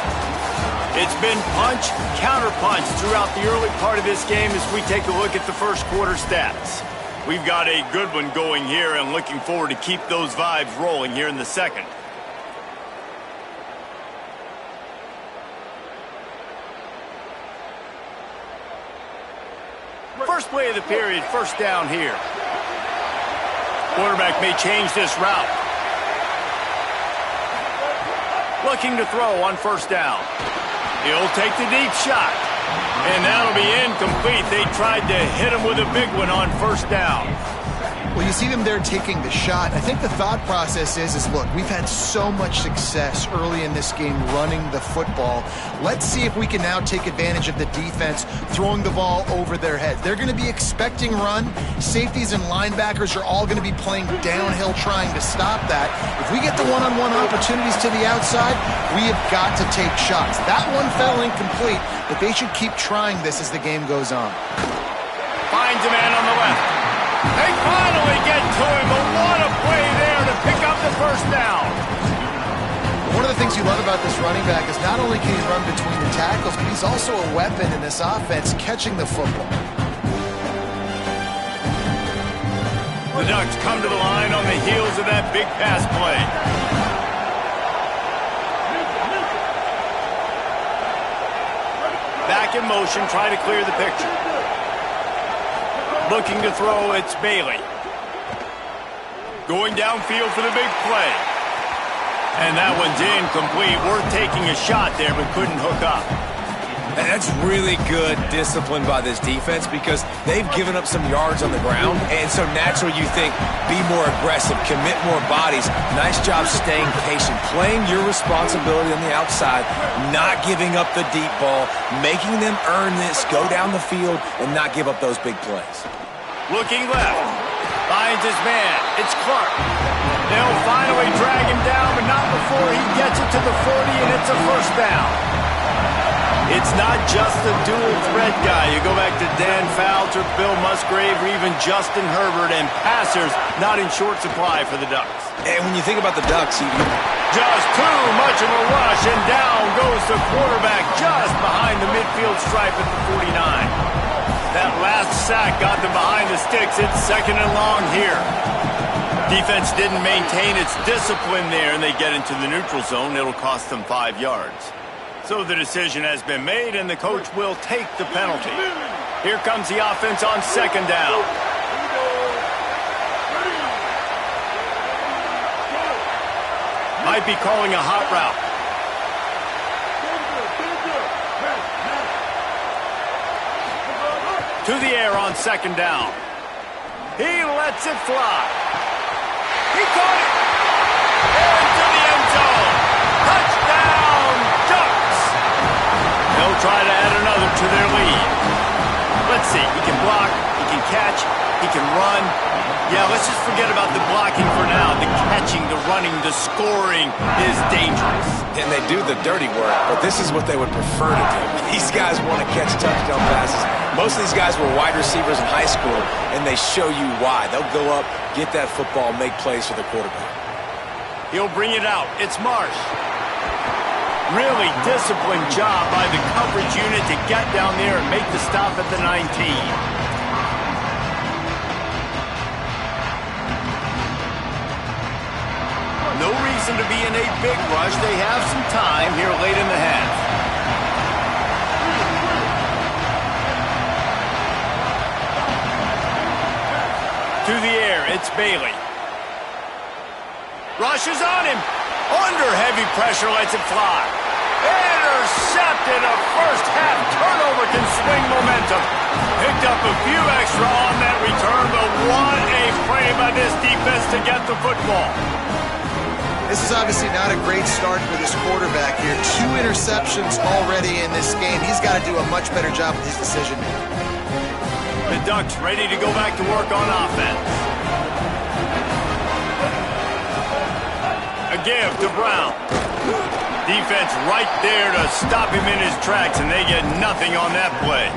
It's been punch, counter-punch throughout the early part of this game as we take a look at the first quarter stats. We've got a good one going here and looking forward to keep those vibes rolling here in the second. First play of the period, first down here. Quarterback may change this route. Looking to throw on first down. He'll take the deep shot. And that'll be incomplete. They tried to hit him with a big one on first down. Well, you see them there taking the shot. I think the thought process is look, we've had so much success early in this game running the football. Let's see if we can now take advantage of the defense throwing the ball over their heads. They're going to be expecting run. Safeties and linebackers are all going to be playing downhill trying to stop that. If we get the one-on-one opportunities to the outside, we have got to take shots. That one fell incomplete, but they should keep trying this as the game goes on. Finds a man on the left. They finally get to him, but what a play there to pick up the first down. One of the things you love about this running back is not only can he run between the tackles, but he's also a weapon in this offense catching the football. The Ducks come to the line on the heels of that big pass play. Back in motion, try to clear the picture. Looking to throw, it's Bailey. Going downfield for the big play. And that one's incomplete. Worth taking a shot there, but couldn't hook up. And that's really good discipline by this defense because they've given up some yards on the ground. And so naturally you think, be more aggressive, commit more bodies. Nice job staying patient, playing your responsibility on the outside, not giving up the deep ball, making them earn this, go down the field, and not give up those big plays. Looking left. Finds his man. It's Clark. They'll finally drag him down, but not before he gets it to the 40, and it's a first down. It's not just the dual threat guy. You go back to Dan Fouts or Bill Musgrave or even Justin Herbert, and passers not in short supply for the Ducks. And when you think about the Ducks, just too much of a rush, and down goes the quarterback just behind the midfield stripe at the 49. That last sack got them behind the sticks. It's second and long here. Defense didn't maintain its discipline there, and they get into the neutral zone. It'll cost them 5 yards. So the decision has been made, and the coach will take the penalty. Here comes the offense on second down. Might be calling a hot route. To the air on second down. He lets it fly. He caught it. Into the end zone. Touchdown, Ducks. They'll try to add another to their lead. Let's see. He can block. He can catch. He can run. Yeah, let's just forget about the blocking for now. The catching, the running, the scoring is dangerous. And they do the dirty work, but this is what they would prefer to do. These guys want to catch touchdown passes. Most of these guys were wide receivers in high school, and they show you why. They'll go up, get that football, make plays for the quarterback. He'll bring it out. It's Marsh. Really disciplined job by the coverage unit to get down there and make the stop at the 19. No reason to be in a big rush. They have some time here late in the half. To the air, it's Bailey. Rushes on him. Under heavy pressure, lets it fly. Intercepted. A first half turnover can swing momentum. Picked up a few extra on that return, but what a play by this defense to get the football. This is obviously not a great start for this quarterback here. 2 interceptions already in this game. He's got to do a much better job with his decision making. The Ducks ready to go back to work on offense. A give to Brown. Defense right there to stop him in his tracks, and they get nothing on that play.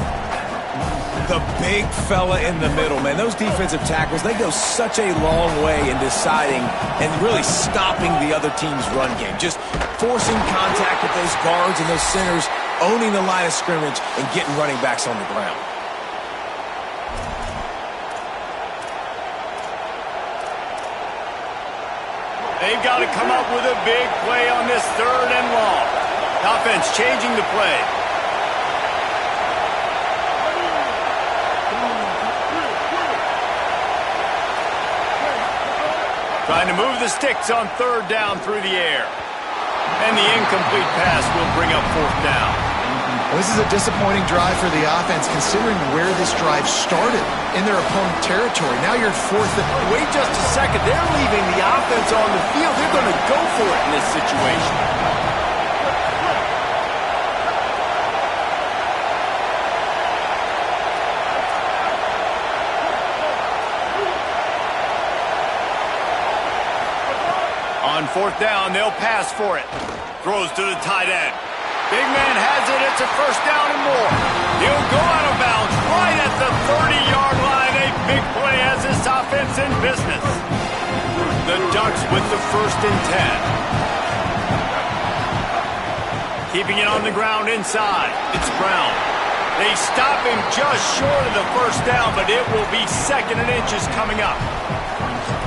The big fella in the middle, man. Those defensive tackles, they go such a long way in deciding and really stopping the other team's run game. Just forcing contact with those guards and those centers, owning the line of scrimmage, and getting running backs on the ground. They've got to come up with a big play on this third and long. Offense changing the play. Trying to move the sticks on third down through the air. And the incomplete pass will bring up fourth down. Well, This is a disappointing drive for the offense, considering where this drive started in their opponent territory. Now you're at 4th. Wait just a second. They're leaving the offense on the field. They're going to go for it in this situation. On 4th down, they'll pass for it. Throws to the tight end. Big man has it. It's a 1st down and more. He'll go out of bounds right at the 30-yard line. A big play as this offense in business. The Ducks with the 1st and 10. Keeping it on the ground inside. It's Brown. They stop him just short of the 1st down, but it will be 2nd and inches coming up.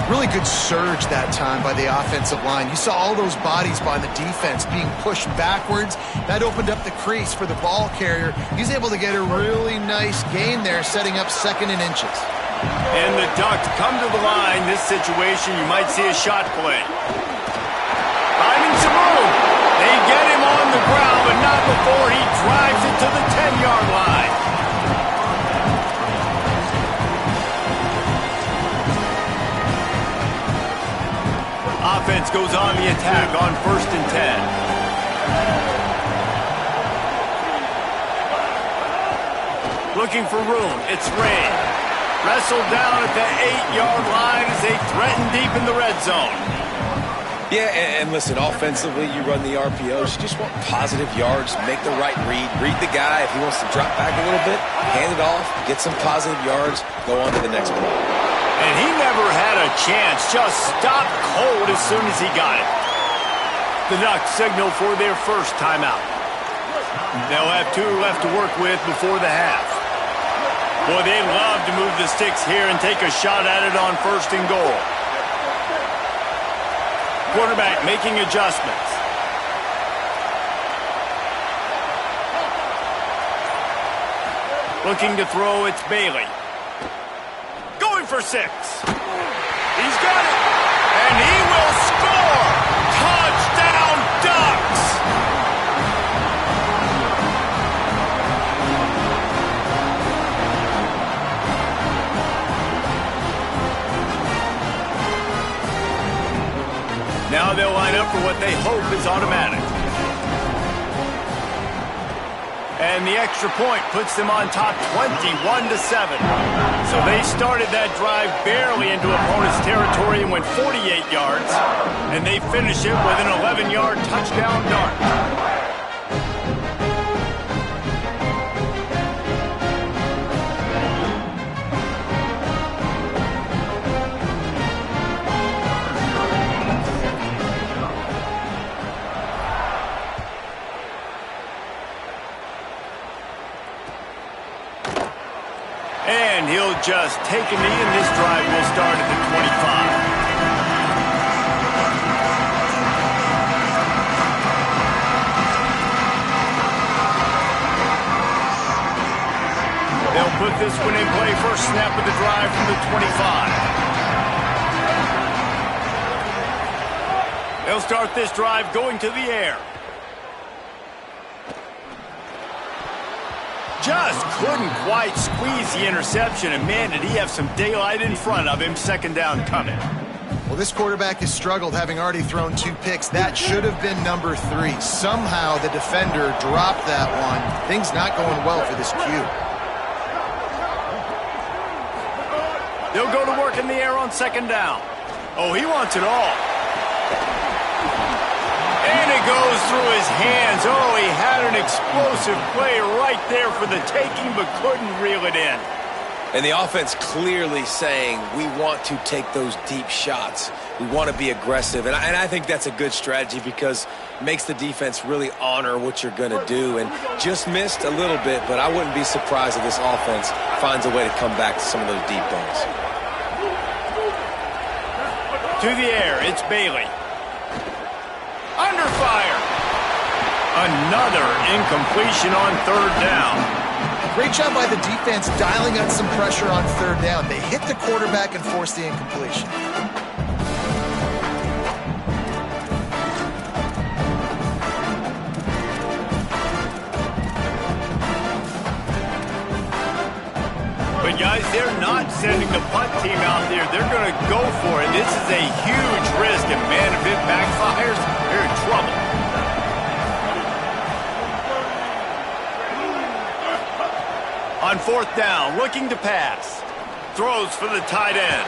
Really good surge that time by the offensive line. You saw all those bodies by the defense being pushed backwards. That opened up the crease for the ball carrier. He's able to get a really nice gain there, setting up 2nd and inches. And the Ducks come to the line. This situation, you might see a shot play. Finding some room. They get him on the ground, but not before he drives it to the 10-yard line. Offense goes on the attack on 1st and 10. Looking for room. It's Ray. Wrestled down at the 8-yard line as they threaten deep in the red zone. Yeah, and listen, offensively, you run the RPOs. You just want positive yards, make the right read. Read the guy. If he wants to drop back a little bit, hand it off, get some positive yards, go on to the next play. And he never had a chance, just stopped cold as soon as he got it. The Ducks signal for their 1st timeout. They'll have 2 left to work with before the half. Boy, they love to move the sticks here and take a shot at it on 1st and goal. Quarterback making adjustments. Looking to throw, it's Bailey. Going for 6. He's got it. And he will score. Touchdown, Ducks. Now they'll line up for what they hope is automatic. And the extra point puts them on top 21-7. So they started that drive barely into opponent's territory and went 48 yards. And they finish it with an 11-yard touchdown dart. And he'll just take a knee, and this drive will start at the 25. They'll put this one in play. First snap of the drive from the 25. They'll start this drive going to the air. Just couldn't quite squeeze the interception, and man, did he have some daylight in front of him. 2nd down coming. Well, this quarterback has struggled, having already thrown 2 picks. That should have been number 3. Somehow the defender dropped that one. Things not going well for this Q. They'll go to work in the air on 2nd down. Oh, he wants it all. And it goes through his hands. Oh, he had an explosive play right there for the taking, but couldn't reel it in. And the offense clearly saying, we want to take those deep shots. We want to be aggressive. And I think that's a good strategy because it makes the defense really honor what you're going to do. And just missed a little bit, but I wouldn't be surprised if this offense finds a way to come back to some of those deep balls. To the air, it's Bailey. Under fire. Another incompletion on 3rd down. Great job by the defense dialing up some pressure on 3rd down. They hit the quarterback and forced the incompletion. But, guys, they're not sending the punt team out there. They're going to go for it. This is a huge risk, and, man, if it backfires, they're in trouble. On 4th down, looking to pass. Throws for the tight end.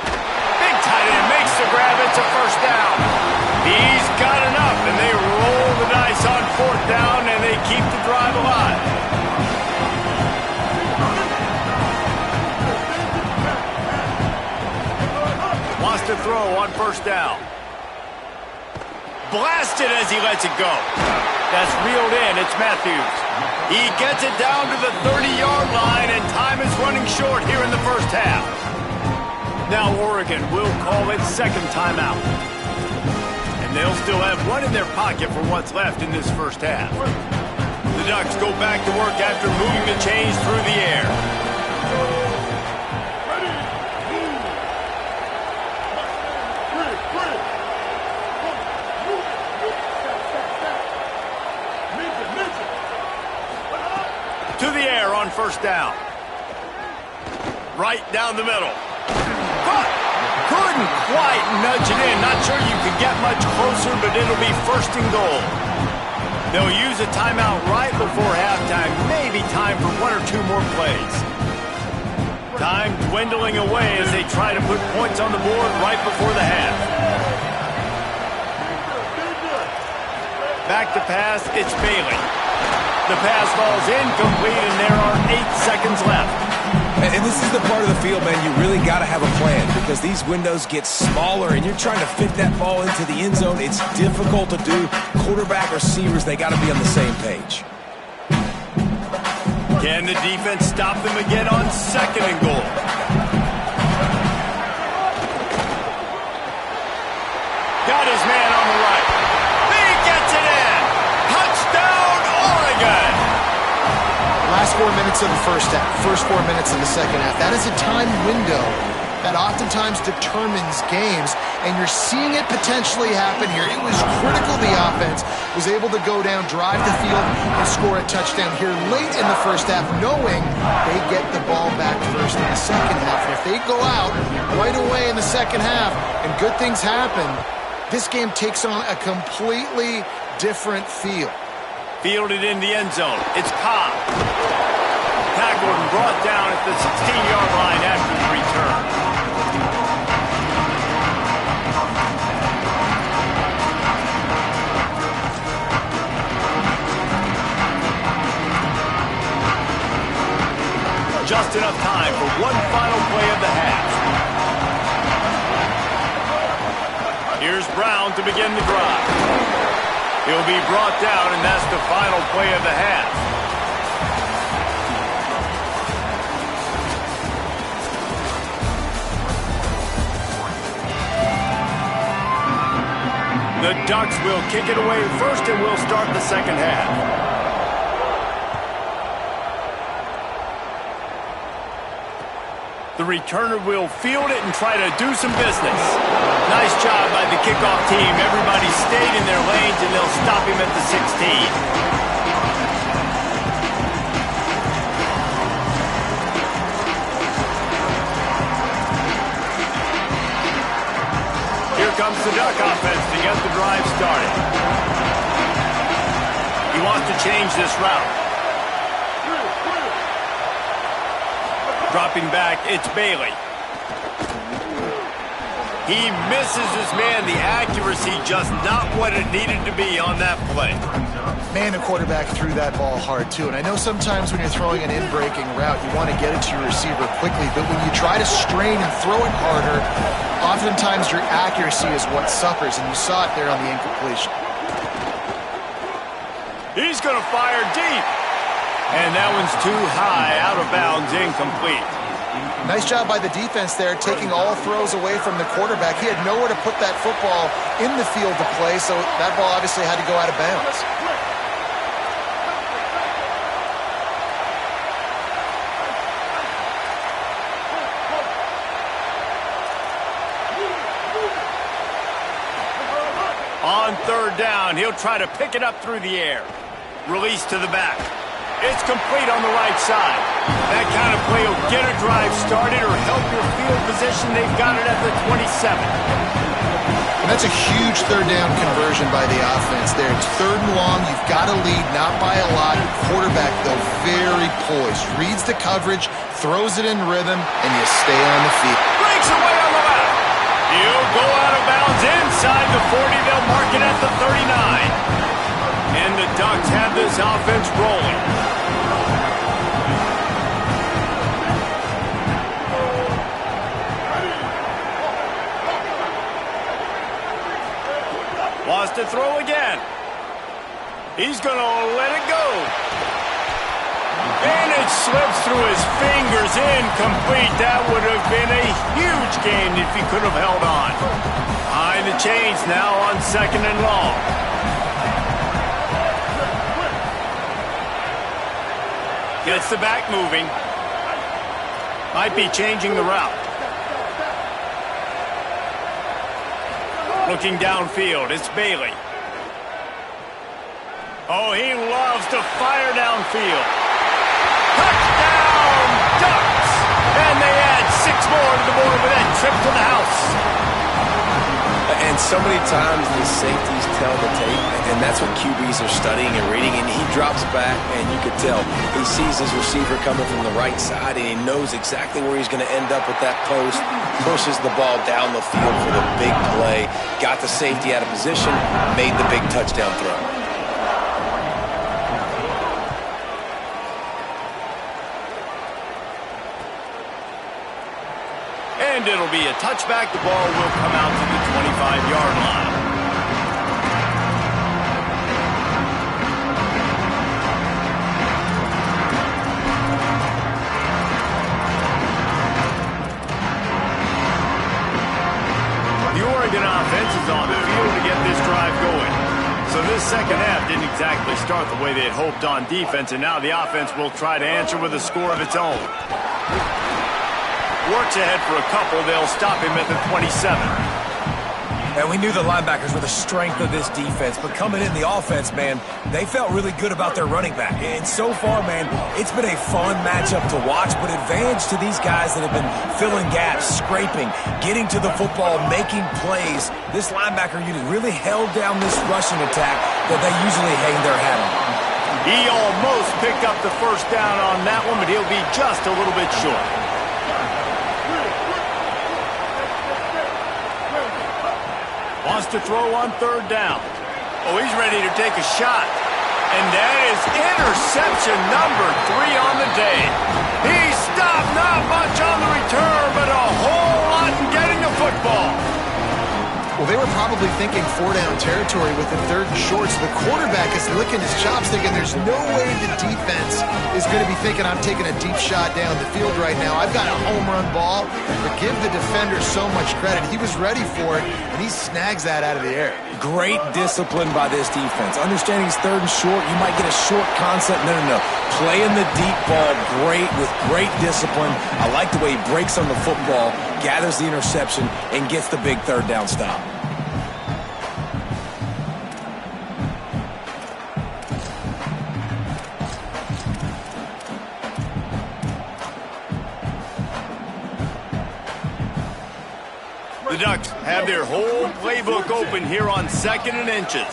Big tight end makes the grab. It's a 1st down. He's got enough, and they roll the dice on 4th down, and they keep the drive alive. Wants to throw on 1st down. Blasted as he lets it go. That's reeled in. It's Matthews. He gets it down to the 30-yard line, and time is running short here in the 1st half. Now Oregon will call it 2nd timeout. And they'll still have one in their pocket for what's left in this 1st half. The Ducks go back to work after moving the chains through the air. To the air on 1st down. Right down the middle. But couldn't quite nudge it in. Not sure you could get much closer, but it'll be 1st and goal. They'll use a timeout right before halftime. Maybe time for 1 or 2 more plays. Time dwindling away as they try to put points on the board right before the half. Back to pass, it's Bailey. The pass falls incomplete, and there are 8 seconds left. And this is the part of the field, man, you really got to have a plan because these windows get smaller and you're trying to fit that ball into the end zone. It's difficult to do. Quarterback, receivers, they got to be on the same page. Can the defense stop them again on 2nd and goal? Got his man on the right. He gets it in. Touchdown, Oregon. Last 4 minutes of the 1st half, first 4 minutes of the 2nd half. That is a time window that oftentimes determines games, and you're seeing it potentially happen here. It was critical the offense was able to go down, drive the field, and score a touchdown here late in the 1st half, knowing they get the ball back first in the 2nd half. And if they go out right away in the 2nd half and good things happen, this game takes on a completely different feel. Fielded in the end zone. It's Cobb. Tackled and brought down at the 16-yard line after the return. Just enough time for one final play of the half. Here's Brown to begin the drive. He'll be brought down, and that's the final play of the half. The Ducks will kick it away first, and we'll start the 2nd half. The returner will field it and try to do some business. Nice job by the kickoff team. Everybody stayed in their lanes, and they'll stop him at the 16. Here comes the Duck offense to get the drive started. He wants to change this route. Dropping back, it's Bailey. He misses his man. The accuracy just not what it needed to be on that play. Man, the quarterback threw that ball hard, too. And I know sometimes when you're throwing an in-breaking route, you want to get it to your receiver quickly. But when you try to strain and throw it harder, oftentimes your accuracy is what suffers. And you saw it there on the incompletion. He's going to fire deep. And that one's too high, out of bounds, incomplete. Nice job by the defense there, taking all throws away from the quarterback. He had nowhere to put that football in the field to play, so that ball obviously had to go out of bounds. On 3rd down, he'll try to pick it up through the air. Release to the back. It's complete on the right side. That kind of play will get a drive started or help your field position, they've got it at the 27. And that's a huge third down conversion by the offense there. It's third and long. You've got to lead, not by a lot. Quarterback, though, very poised. Reads the coverage, throws it in rhythm, and you stay on the field. Breaks away on the left. He'll go out of bounds inside the 40. They'll mark it at the 39. And the Ducks have this offense rolling. Wants to throw again. He's going to let it go. And it slips through his fingers, incomplete. That would have been a huge gain if he could have held on. Behind the chains now on second and long. Gets the back moving. Might be changing the route. Looking downfield, it's Bailey. Oh, he loves to fire downfield. Touchdown, Ducks! And they add 6 more to the board with that trip to the house. And so many times the safeties tell the tape, and that's what QBs are studying and reading, and he drops back, and you could tell he sees his receiver coming from the right side, and he knows exactly where he's going to end up with that post, pushes the ball down the field for the big play, got the safety out of position, made the big touchdown throw. And it'll be a touchback. The ball will come out to the 25-yard line. The Oregon offense is on the field to get this drive going. So this second half didn't exactly start the way they had hoped on defense, and now the offense will try to answer with a score of its own. Works ahead for a couple. They'll stop him at the 27. And we knew the linebackers were the strength of this defense, but coming in the offense, man, they felt really good about their running back. And so far, man, it's been a fun matchup to watch, but advantage to these guys that have been filling gaps, scraping, getting to the football, making plays. This linebacker unit really held down this rushing attack that they usually hang their hat on. He almost picked up the first down on that one, but he'll be just a little bit short. Wants to throw on third down. Oh, he's ready to take a shot. And that is interception number 3 on the day. He stopped, not much on the return, but a whole lot in getting the football. Well, they were probably thinking 4-down territory with the third and short, so the quarterback is licking his chops thinking there's no way the defense is going to be thinking I'm taking a deep shot down the field right now. I've got a home run ball, but give the defender so much credit. He was ready for it, and he snags that out of the air. Great discipline by this defense. Understanding it's third and short, you might get a short concept. No. Playing the deep ball great with great discipline. I like the way he breaks on the football, gathers the interception, and gets the big third down stop. The Ducks have their whole playbook open here on second and inches.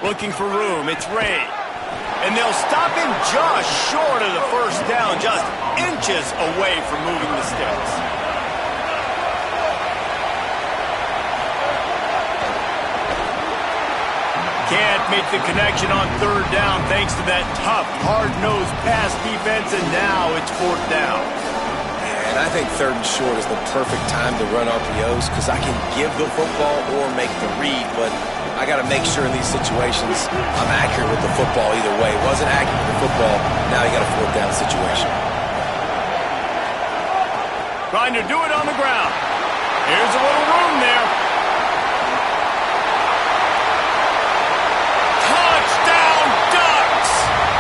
Looking for room, it's Ray. And they'll stop him just short of the first down, just inches away from moving the sticks. Can't make the connection on third down thanks to that tough, hard-nosed pass defense, and now it's fourth down. And I think third and short is the perfect time to run RPOs because I can give the football or make the read, but I got to make sure in these situations I'm accurate with the football either way. Wasn't accurate with the football, now you got a fourth down situation. Trying to do it on the ground. Here's a little room there. Touchdown, Ducks!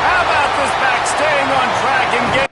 How about this back staying on track and getting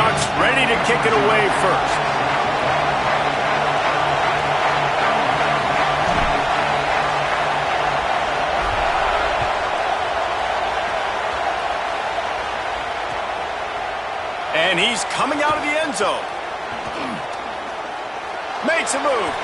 Ducks ready to kick it away first. And he's coming out of the end zone. Makes a move.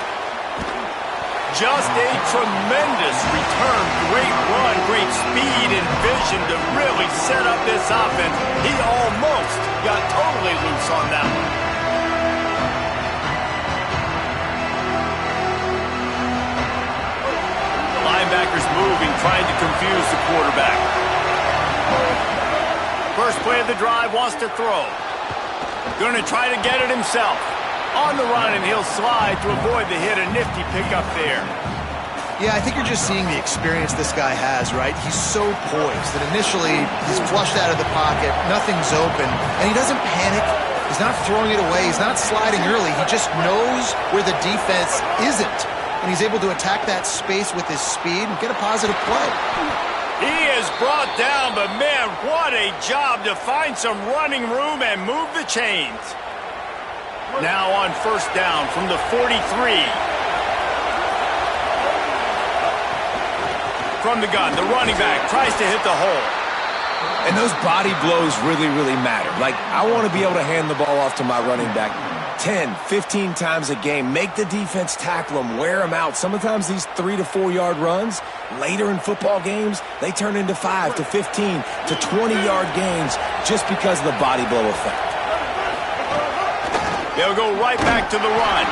Just a tremendous return. Great run, great speed and vision to really set up this offense. He almost got totally loose on that one. Linebackers moving, trying to confuse the quarterback. First play of the drive, wants to throw. Going to try to get it himself. On the run, and he'll slide to avoid the hit. A nifty pickup there. Yeah, I think you're just seeing the experience this guy has, right? He's so poised that initially he's flushed out of the pocket, nothing's open, and he doesn't panic. He's not throwing it away. He's not sliding early. He just knows where the defense isn't, and he's able to attack that space with his speed and get a positive play. He is brought down, but man, what a job to find some running room and move the chains. Now on first down from the 43. From the gun, the running back tries to hit the hole. And those body blows really, really matter. Like, I want to be able to hand the ball off to my running back 10, 15 times a game. Make the defense tackle them, wear them out. Sometimes these 3 to 4 yard runs, later in football games, they turn into 5 to 15 to 20 yard gains just because of the body blow effect. They'll go right back to the run.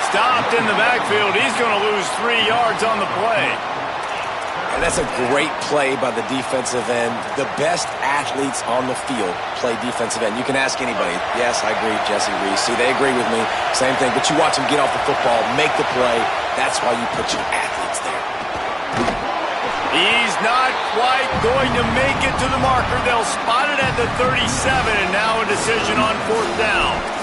Stopped in the backfield. He's going to lose 3 yards on the play. And that's a great play by the defensive end. The best athletes on the field play defensive end. You can ask anybody. Yes, I agree, Jesse Reese. See, they agree with me. Same thing. But you watch them get off the football, make the play. That's why you put your athletes there. He's not quite going to make it to the marker. They'll spot it at the 37, and now a decision on fourth down.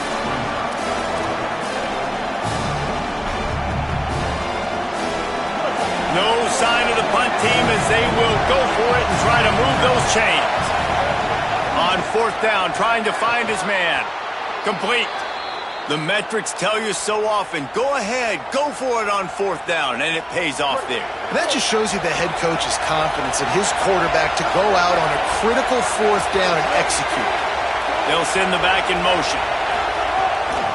No sign of the punt team as they will go for it and try to move those chains. On fourth down, trying to find his man. Complete. The metrics tell you so often, go ahead, go for it on fourth down, and it pays off there. That just shows you the head coach's confidence in his quarterback to go out on a critical fourth down and execute. They'll send the back in motion.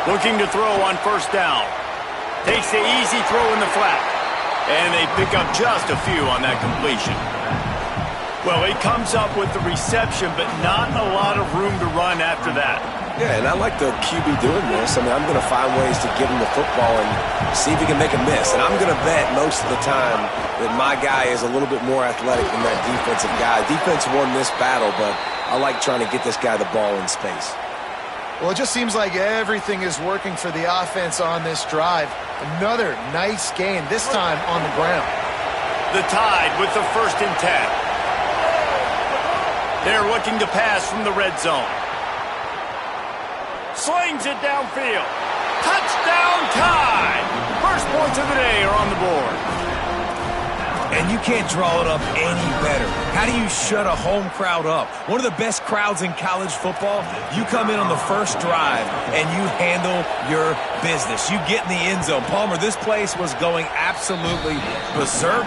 Looking to throw on first down. Takes the easy throw in the flat. And they pick up just a few on that completion. Well, he comes up with the reception, but not a lot of room to run after that. Yeah, and I like the QB doing this. I mean, I'm going to find ways to give him the football and see if he can make a miss. And I'm going to bet most of the time that my guy is a little bit more athletic than that defensive guy. Defense won this battle, but I like trying to get this guy the ball in space. Well, it just seems like everything is working for the offense on this drive. Another nice gain, this time on the ground. The Tide with the 1st and 10. They're looking to pass from the red zone. Slings it downfield. Touchdown Tide! First points of the day are on the board. And you can't draw it up any better. How do you shut a home crowd up? One of the best crowds in college football, you come in on the first drive and you handle your business. You get in the end zone. Palmer, this place was going absolutely berserk,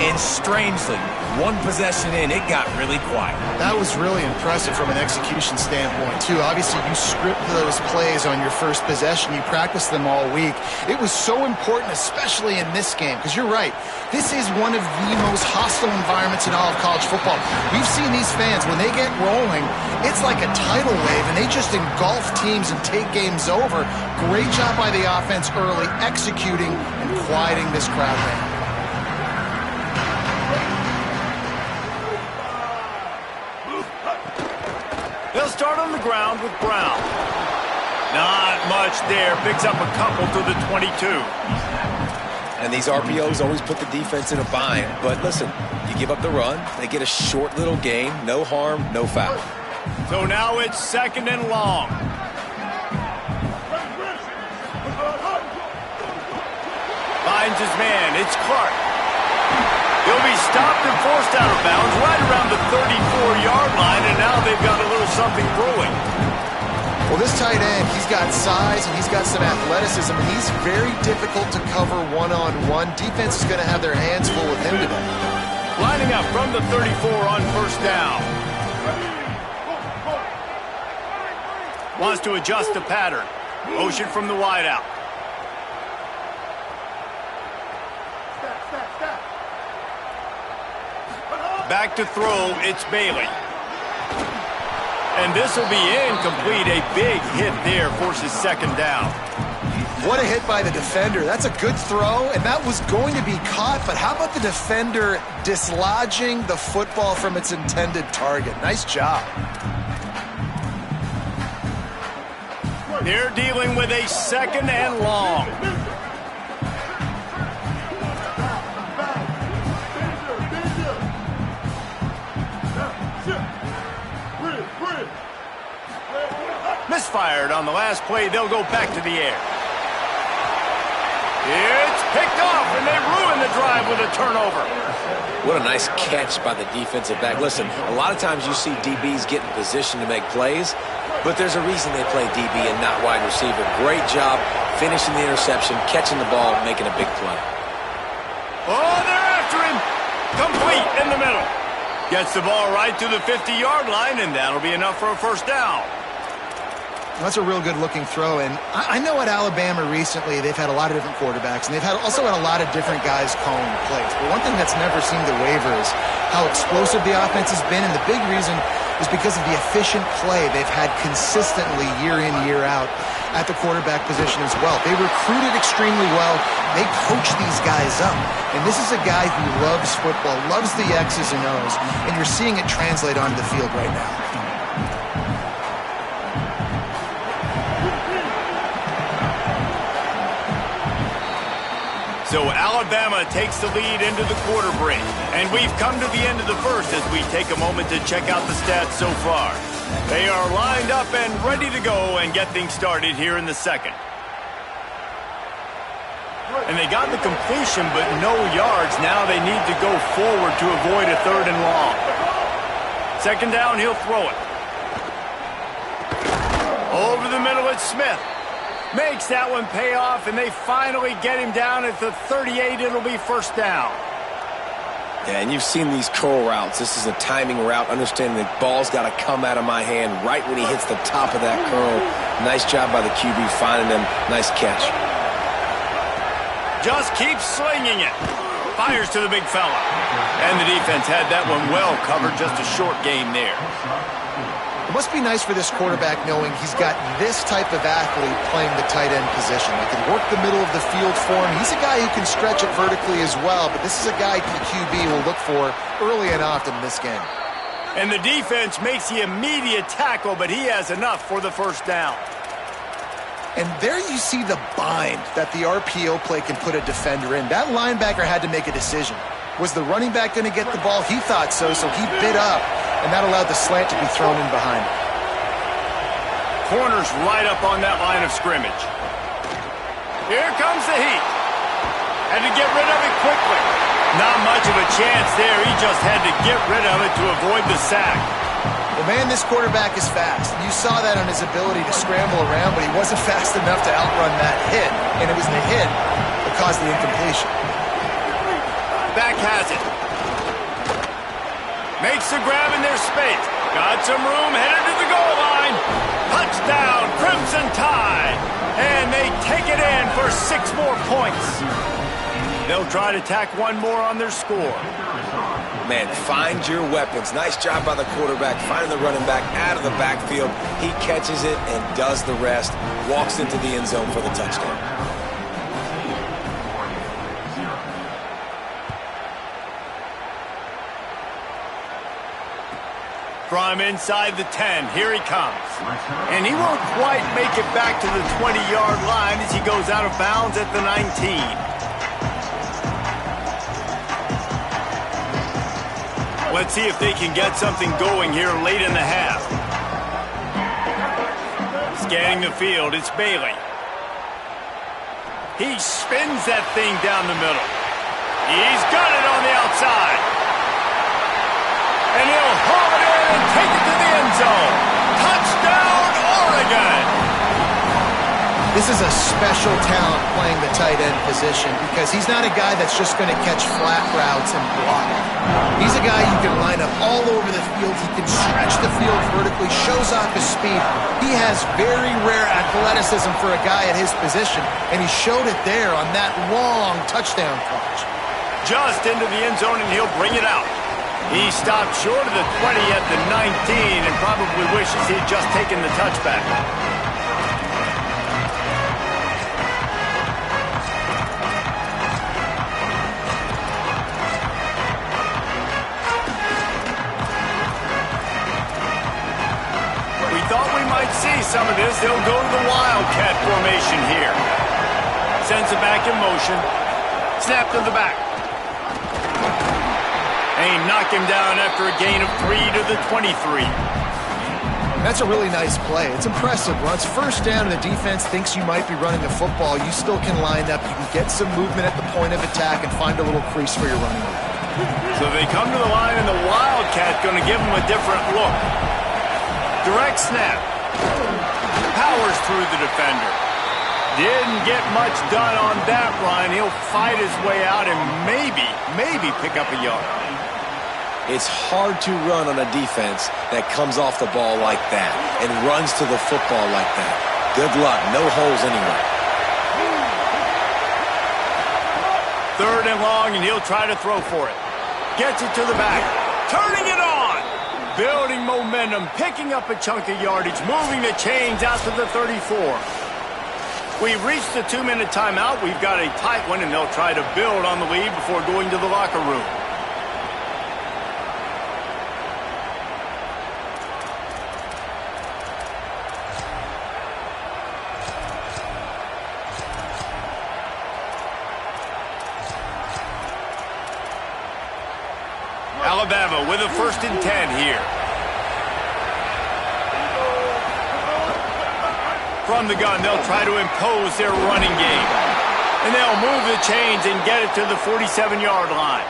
and strangely, one possession in, it got really quiet. That was really impressive from an execution standpoint, too. Obviously, you script those plays on your first possession. You practice them all week. It was so important, especially in this game, because you're right. This is one of the most hostile environments in all of college football. We've seen these fans, when they get rolling, it's like a tidal wave, and they just engulf teams and take games over. Great job by the offense early, executing and quieting this crowd down. They'll start on the ground with Brown. Not much there. Picks up a couple to the 22. And these RPOs always put the defense in a bind. But listen, you give up the run, they get a short little gain, no harm, no foul. So now it's 2nd and long. Finds his man. It's Clark. He'll be stopped and forced out of bounds right around the 34-yard line, and now they've got a little something brewing. Well, this tight end, he's got size and he's got some athleticism, and he's very difficult to cover one-on-one. Defense is going to have their hands full with him today. Lining up from the 34 on first down. Wants to adjust the pattern. Motion from the wideout. Back to throw, it's Bailey. And this will be incomplete. A big hit there forces second down. What a hit by the defender. That's a good throw, and that was going to be caught, but how about the defender dislodging the football from its intended target? Nice job. They're dealing with a second and long. Misfired on the last play. They'll go back to the air. It's picked off, and they ruin the drive with a turnover. What a nice catch by the defensive back. Listen, a lot of times you see DBs get in position to make plays, but there's a reason they play DB and not wide receiver. Great job finishing the interception, catching the ball, making a big play. Oh, they're after him. Complete in the middle. Gets the ball right to the 50-yard line, and that'll be enough for a first down. That's a real good-looking throw, and I know at Alabama recently they've had a lot of different quarterbacks, and they've also had a lot of different guys calling the plays. But one thing that's never seemed to waver is how explosive the offense has been, and the big reason is because of the efficient play they've had consistently year in, year out at the quarterback position as well. They recruited extremely well. They coach these guys up, and this is a guy who loves football, loves the X's and O's, and you're seeing it translate onto the field right now. So Alabama takes the lead into the quarter break. And we've come to the end of the first as we take a moment to check out the stats so far. They are lined up and ready to go and get things started here in the second. And they got the completion, but no yards. Now they need to go forward to avoid a third and long. Second down, he'll throw it. Over the middle, it's Smith. Makes that one pay off, and they finally get him down at the 38. It'll be first down. Yeah, and you've seen these curl routes. This is a timing route, understanding the ball's got to come out of my hand right when he hits the top of that curl. Nice job by the QB finding him. Nice catch. Just keeps slinging it. Fires to the big fella. And the defense had that one well covered. Just a short gain there. It must be nice for this quarterback knowing he's got this type of athlete playing the tight end position. They can work the middle of the field for him. He's a guy who can stretch it vertically as well, but this is a guy the QB will look for early and often in this game. And the defense makes the immediate tackle, but he has enough for the first down. And there you see the bind that the RPO play can put a defender in. That linebacker had to make a decision. Was the running back going to get the ball? He thought so, so he bit up, and that allowed the slant to be thrown in behind him. Corner's right up on that line of scrimmage. Here comes the heat. Had to get rid of it quickly. Not much of a chance there. He just had to get rid of it to avoid the sack. Well, man, this quarterback is fast. You saw that on his ability to scramble around, but he wasn't fast enough to outrun that hit, and it was the hit that caused the incompletion. Back has it. Makes the grab in their space. Got some room, headed to the goal line. Touchdown, Crimson Tide. And they take it in for 6 more points. They'll try to tack one more on their score. Man, find your weapons. Nice job by the quarterback, finding the running back out of the backfield. He catches it and does the rest. Walks into the end zone for the touchdown. From inside the 10, here he comes. And he won't quite make it back to the 20-yard line as he goes out of bounds at the 19. Let's see if they can get something going here late in the half. Scanning the field, it's Bailey. He spins that thing down the middle. He's got it on the outside. And he'll haul it in and take it to the end zone. Touchdown, Oregon! This is a special talent playing the tight end position because he's not a guy that's just going to catch flat routes and block. He's a guy you can line up all over the field. He can stretch the field vertically, shows off his speed. He has very rare athleticism for a guy at his position, and he showed it there on that long touchdown catch. Just into the end zone, and he'll bring it out. He stopped short of the 20 at the 19 and probably wishes he'd just taken the touchback. See some of this. They'll go to the Wildcat formation here. Sends it back in motion. Snap to the back. And he knocked him down after a gain of 3 to the 23. That's a really nice play. It's impressive. Once first down and the defense thinks you might be running the football, you still can line up. You can get some movement at the point of attack and find a little crease for your running back. So they come to the line, and the Wildcat's going to give him a different look. Direct snap. Powers through the defender. Didn't get much done on that run. He'll fight his way out and maybe pick up a yard. It's hard to run on a defense that comes off the ball like that and runs to the football like that. Good luck. No holes anywhere. 3rd and long, and he'll try to throw for it. Gets it to the back. Turning it on. Building momentum, picking up a chunk of yardage, moving the chains out to the 34. We've reached the 2-minute timeout. We've got a tight one, and they'll try to build on the lead before going to the locker room. Alabama with a 1st and 10 here. From the gun, they'll try to impose their running game. And they'll move the chains and get it to the 47-yard line.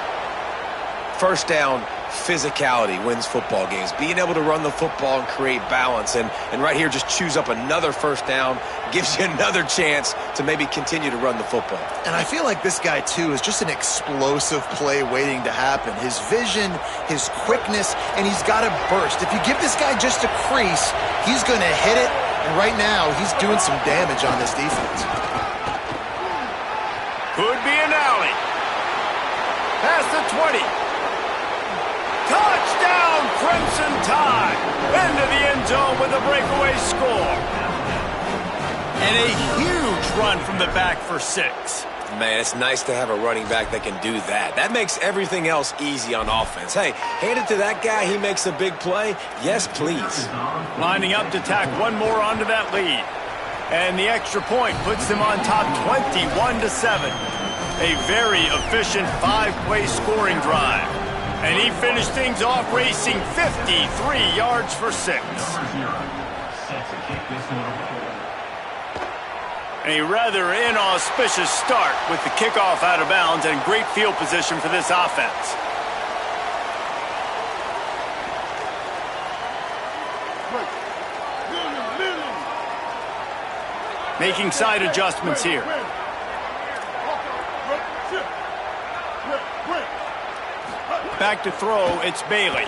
First down, physicality wins football games. Being able to run the football and create balance. And right here, just choose up another first down, gives you another chance to maybe continue to run the football. And I feel like this guy, too, is just an explosive play waiting to happen. His vision, his quickness, and he's got a burst. If you give this guy just a crease, he's going to hit it. And right now, he's doing some damage on this defense. Could be an alley. Past the 20. Touchdown, Crimson Tide. Into the end zone with a breakaway score. And a huge run from the back for 6. Man, it's nice to have a running back that can do that. That makes everything else easy on offense. Hey, hand it to that guy. He makes a big play. Yes, please. Lining up to tack one more onto that lead. And the extra point puts them on top 21-7. A very efficient 5-play scoring drive. And he finished things off racing 53 yards for 6. A rather inauspicious start with the kickoff out of bounds and great field position for this offense. Making side adjustments here. Back to throw, it's Bailey.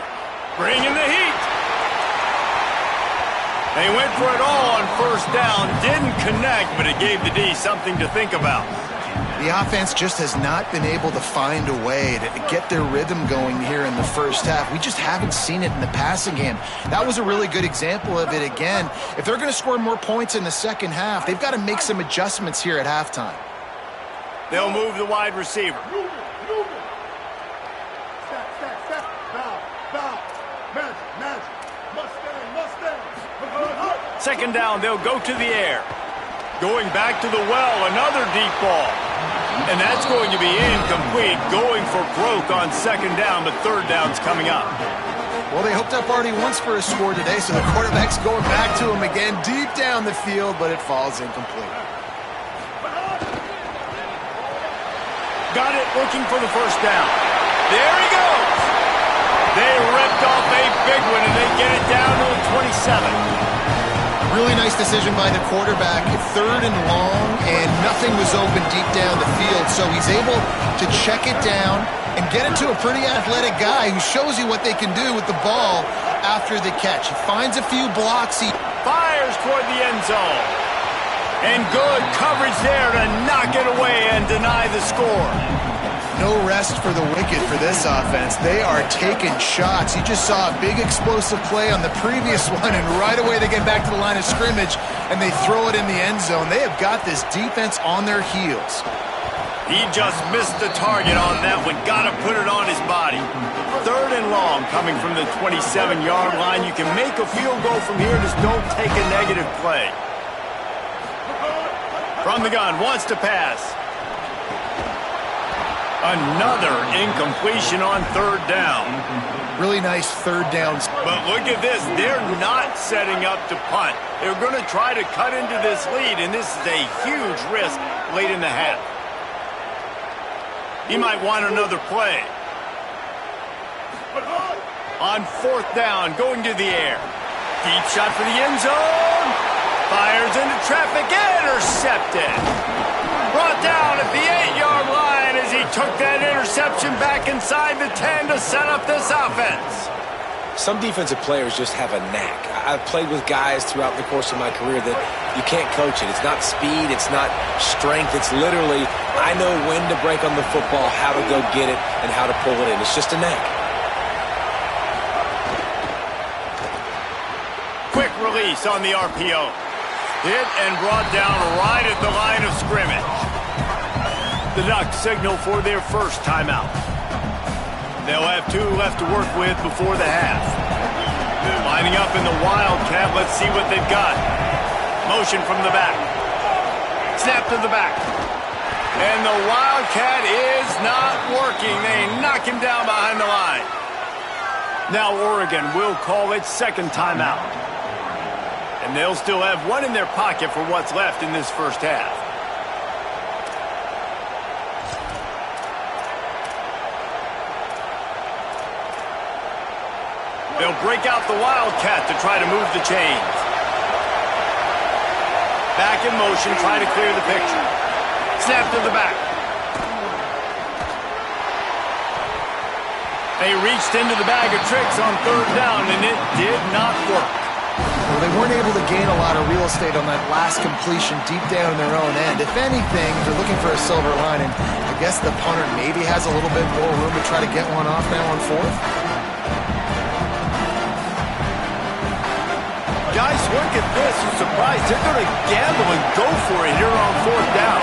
Bringing the heat. They went for it all on first down, didn't connect, but it gave the D something to think about. The offense just has not been able to find a way to get their rhythm going here in the first half. We just haven't seen it in the passing game. That was a really good example of it again. If they're going to score more points in the second half, they've got to make some adjustments here at halftime. They'll move the wide receiver. Second down, they'll go to the air. Going back to the well, another deep ball. And that's going to be incomplete. Going for broke on second down, but third down's coming up. Well, they hooked up already once for a score today, so the quarterback's going back to him again deep down the field, but it falls incomplete. Got it, looking for the first down. There he goes. They ripped off a big one, and they get it down to the 27. Really nice decision by the quarterback. 3rd and long, and nothing was open deep down the field, so he's able to check it down and get it to a pretty athletic guy who shows you what they can do with the ball after the catch. He finds a few blocks. He fires toward the end zone. And good coverage there to knock it away and deny the score. No rest for the wicked for this offense. They are taking shots. You just saw a big explosive play on the previous one, and right away they get back to the line of scrimmage, and they throw it in the end zone. They have got this defense on their heels. He just missed the target on that one. Got to put it on his body. 3rd and long coming from the 27-yard line. You can make a field goal from here. Just don't take a negative play. From the gun, wants to pass. Another incompletion on 3rd down. Really nice 3rd downs. But look at this. They're not setting up to punt. They're going to try to cut into this lead, and this is a huge risk late in the half. He might want another play. On 4th down, going to the air. Deep shot for the end zone. Fires into traffic, intercepted. Brought down at the 8-yard line as he took that interception back inside the 10 to set up this offense. Some defensive players just have a knack. I've played with guys throughout the course of my career that you can't coach it. It's not speed, it's not strength. It's literally, I know when to break on the football, how to go get it, and how to pull it in. It's just a knack. Quick release on the RPO. Hit and brought down right at the line of scrimmage. The Ducks signal for their first timeout. They'll have 2 left to work with before the half. Lining up in the Wildcat, let's see what they've got. Motion from the back. Snap to the back. And the Wildcat is not working. They knock him down behind the line. Now Oregon will call its second timeout. And they'll still have 1 in their pocket for what's left in this first half. They'll break out the Wildcat to try to move the chains. Back in motion, try to clear the picture. Snap to the back. They reached into the bag of tricks on 3rd down, and it did not work. Well, they weren't able to gain a lot of real estate on that last completion deep down in their own end. If anything, they're looking for a silver lining. I guess the punter maybe has a little bit more room to try to get one off now on 4th. Guys, look at this. I'm surprised. They're going to gamble and go for it here on 4th down.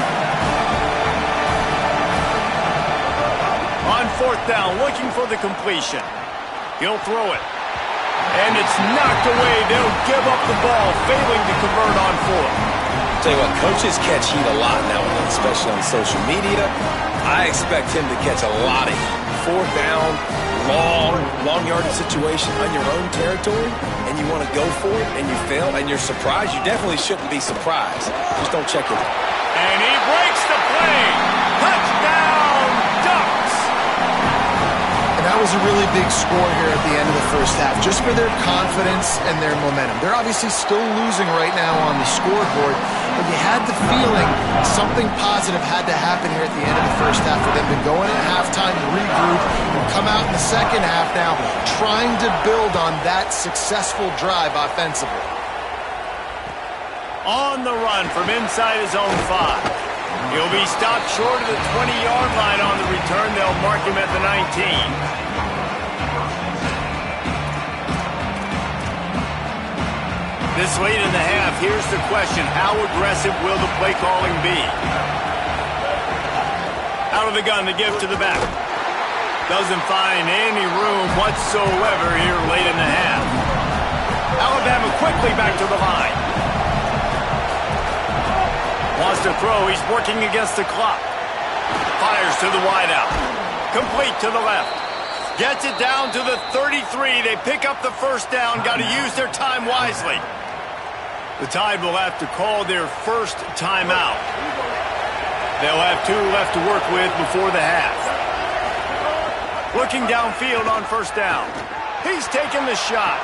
On 4th down, looking for the completion. He'll throw it. And it's knocked away. They'll give up the ball, failing to convert on 4th. Tell you what, coaches catch heat a lot now, especially on social media. I expect him to catch a lot of heat. 4th down, long yardage situation on your own territory, and you want to go for it, and you fail, and you're surprised. You definitely shouldn't be surprised. Just don't check it. And he breaks the play. Touchdown, Ducks. And that was a really big score here at the end of the first half, just for their confidence and their momentum. They're obviously still losing right now on the scoreboard, but you had the feeling something positive had to happen here at the end of the first half for them to go in at halftime, regroup, and come out in the second half now trying to build on that successful drive offensively. On the run from inside his own 5. He'll be stopped short of the 20-yard line on the return. They'll mark him at the 19. This late in the half, here's the question. How aggressive will the play calling be? Out of the gun, the give to the back. Doesn't find any room whatsoever here late in the half. Alabama quickly back to the line. Wants to throw. He's working against the clock. Fires to the wideout. Complete to the left. Gets it down to the 33. They pick up the first down. Got to use their time wisely. The Tide will have to call their first timeout. They'll have 2 left to work with before the half. Looking downfield on first down. He's taking the shot.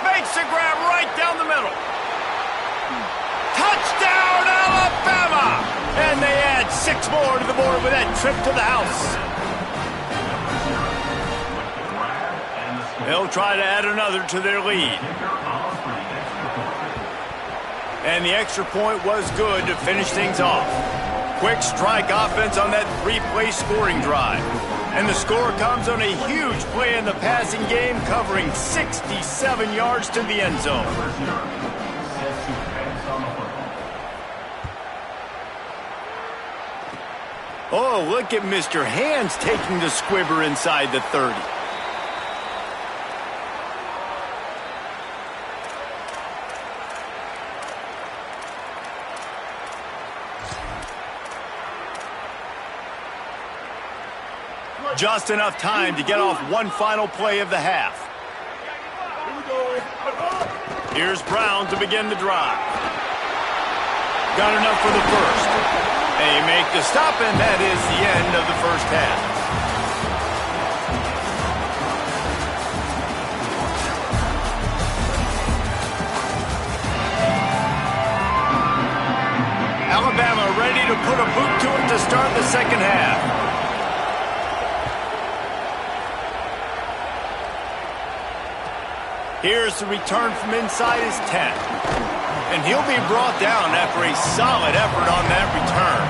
Makes the grab right down the middle. Touchdown, Alabama! And they add 6 more to the board with that trip to the house. They'll try to add another to their lead. And the extra point was good to finish things off. Quick strike offense on that 3-play scoring drive. And the score comes on a huge play in the passing game, covering 67 yards to the end zone. Oh, look at Mr. Hands taking the squibber inside the 30. Just enough time to get off one final play of the half. Here's Brown to begin the drive. Got enough for the first. They make the stop, and that is the end of the first half. Alabama ready to put a boot to it to start the second half. Here's the return from inside his 10. And he'll be brought down after a solid effort on that return.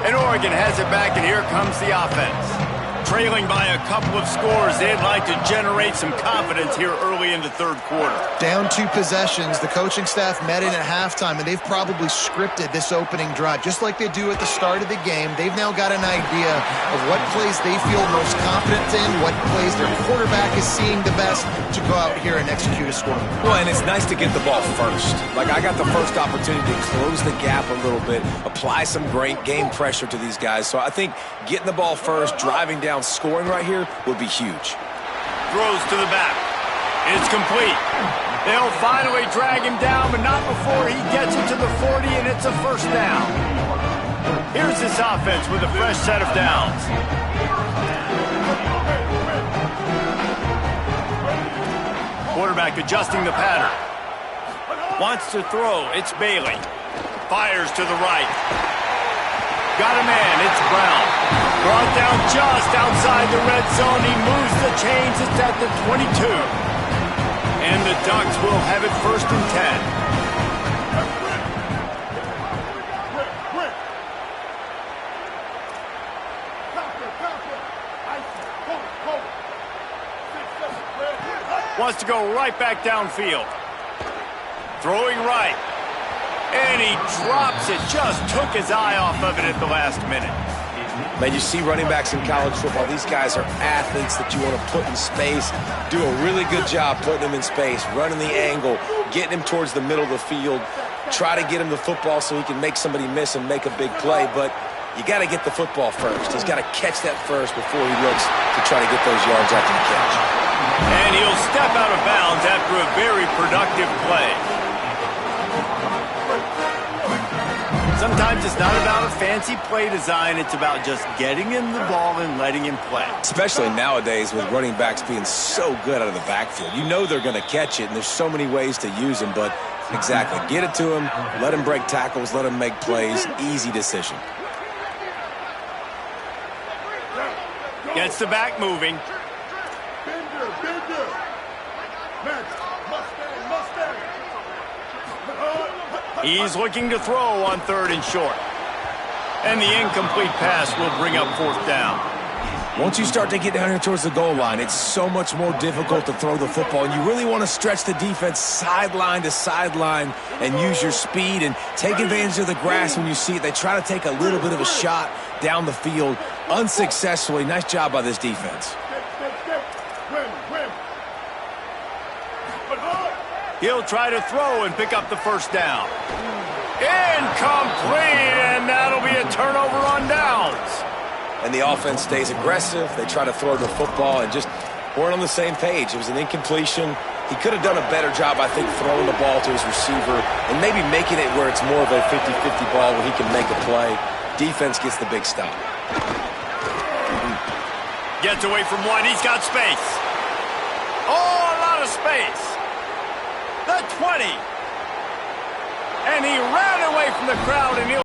And Oregon has it back, and here comes the offense. Trailing by a couple of scores, they'd like to generate some confidence here early in the third quarter. Down 2 possessions, the coaching staff met in at halftime, and they've probably scripted this opening drive. Just like they do at the start of the game, they've now got an idea of what plays they feel most confident in, what plays their quarterback is seeing the best to go out here and execute a score. Well, and it's nice to get the ball first. Like, I got the first opportunity to close the gap a little bit, apply some great game pressure to these guys. So I think getting the ball first, driving down, scoring right here would be huge. Throws to the back. It's complete. They'll finally drag him down, but not before he gets it to the 40, and it's a first down. Here's this offense with a fresh set of downs. Quarterback adjusting the pattern. Wants to throw. It's Bailey. Fires to the right. Got a man. It's Brown. Brought down just outside the red zone. He moves the chains. It's at the 22. And the Ducks will have it first and 10. Wants to go right back downfield. Throwing right. And he drops it. Just took his eye off of it at the last minute. Man, you see running backs in college football. These guys are athletes that you want to put in space. Do a really good job putting them in space, running the angle, getting him towards the middle of the field. Try to get him the football so he can make somebody miss and make a big play. But you got to get the football first. He's got to catch that first before he looks to try to get those yards after the catch. And he'll step out of bounds after a very productive play. Sometimes it's not about a fancy play design. It's about just getting him the ball and letting him play. Especially nowadays with running backs being so good out of the backfield. You know they're going to catch it, and there's so many ways to use them. But exactly, get it to him, let him break tackles, let him make plays. Easy decision. Gets the back moving. He's looking to throw on 3rd and short. And the incomplete pass will bring up 4th down. Once you start to get down here towards the goal line, it's so much more difficult to throw the football. And you really want to stretch the defense sideline to sideline and use your speed and take advantage of the grass when you see it. They try to take a little bit of a shot down the field unsuccessfully. Nice job by this defense. He'll try to throw and pick up the 1st down. Incomplete, and that'll be a turnover on downs. And the offense stays aggressive. They try to throw the football and just weren't on the same page. It was an incompletion. He could have done a better job, I think, throwing the ball to his receiver and maybe making it where it's more of a 50-50 ball where he can make a play. Defense gets the big stop. Gets away from one. He's got space. Oh, of space. The 20. And he ran away from the crowd, and he'll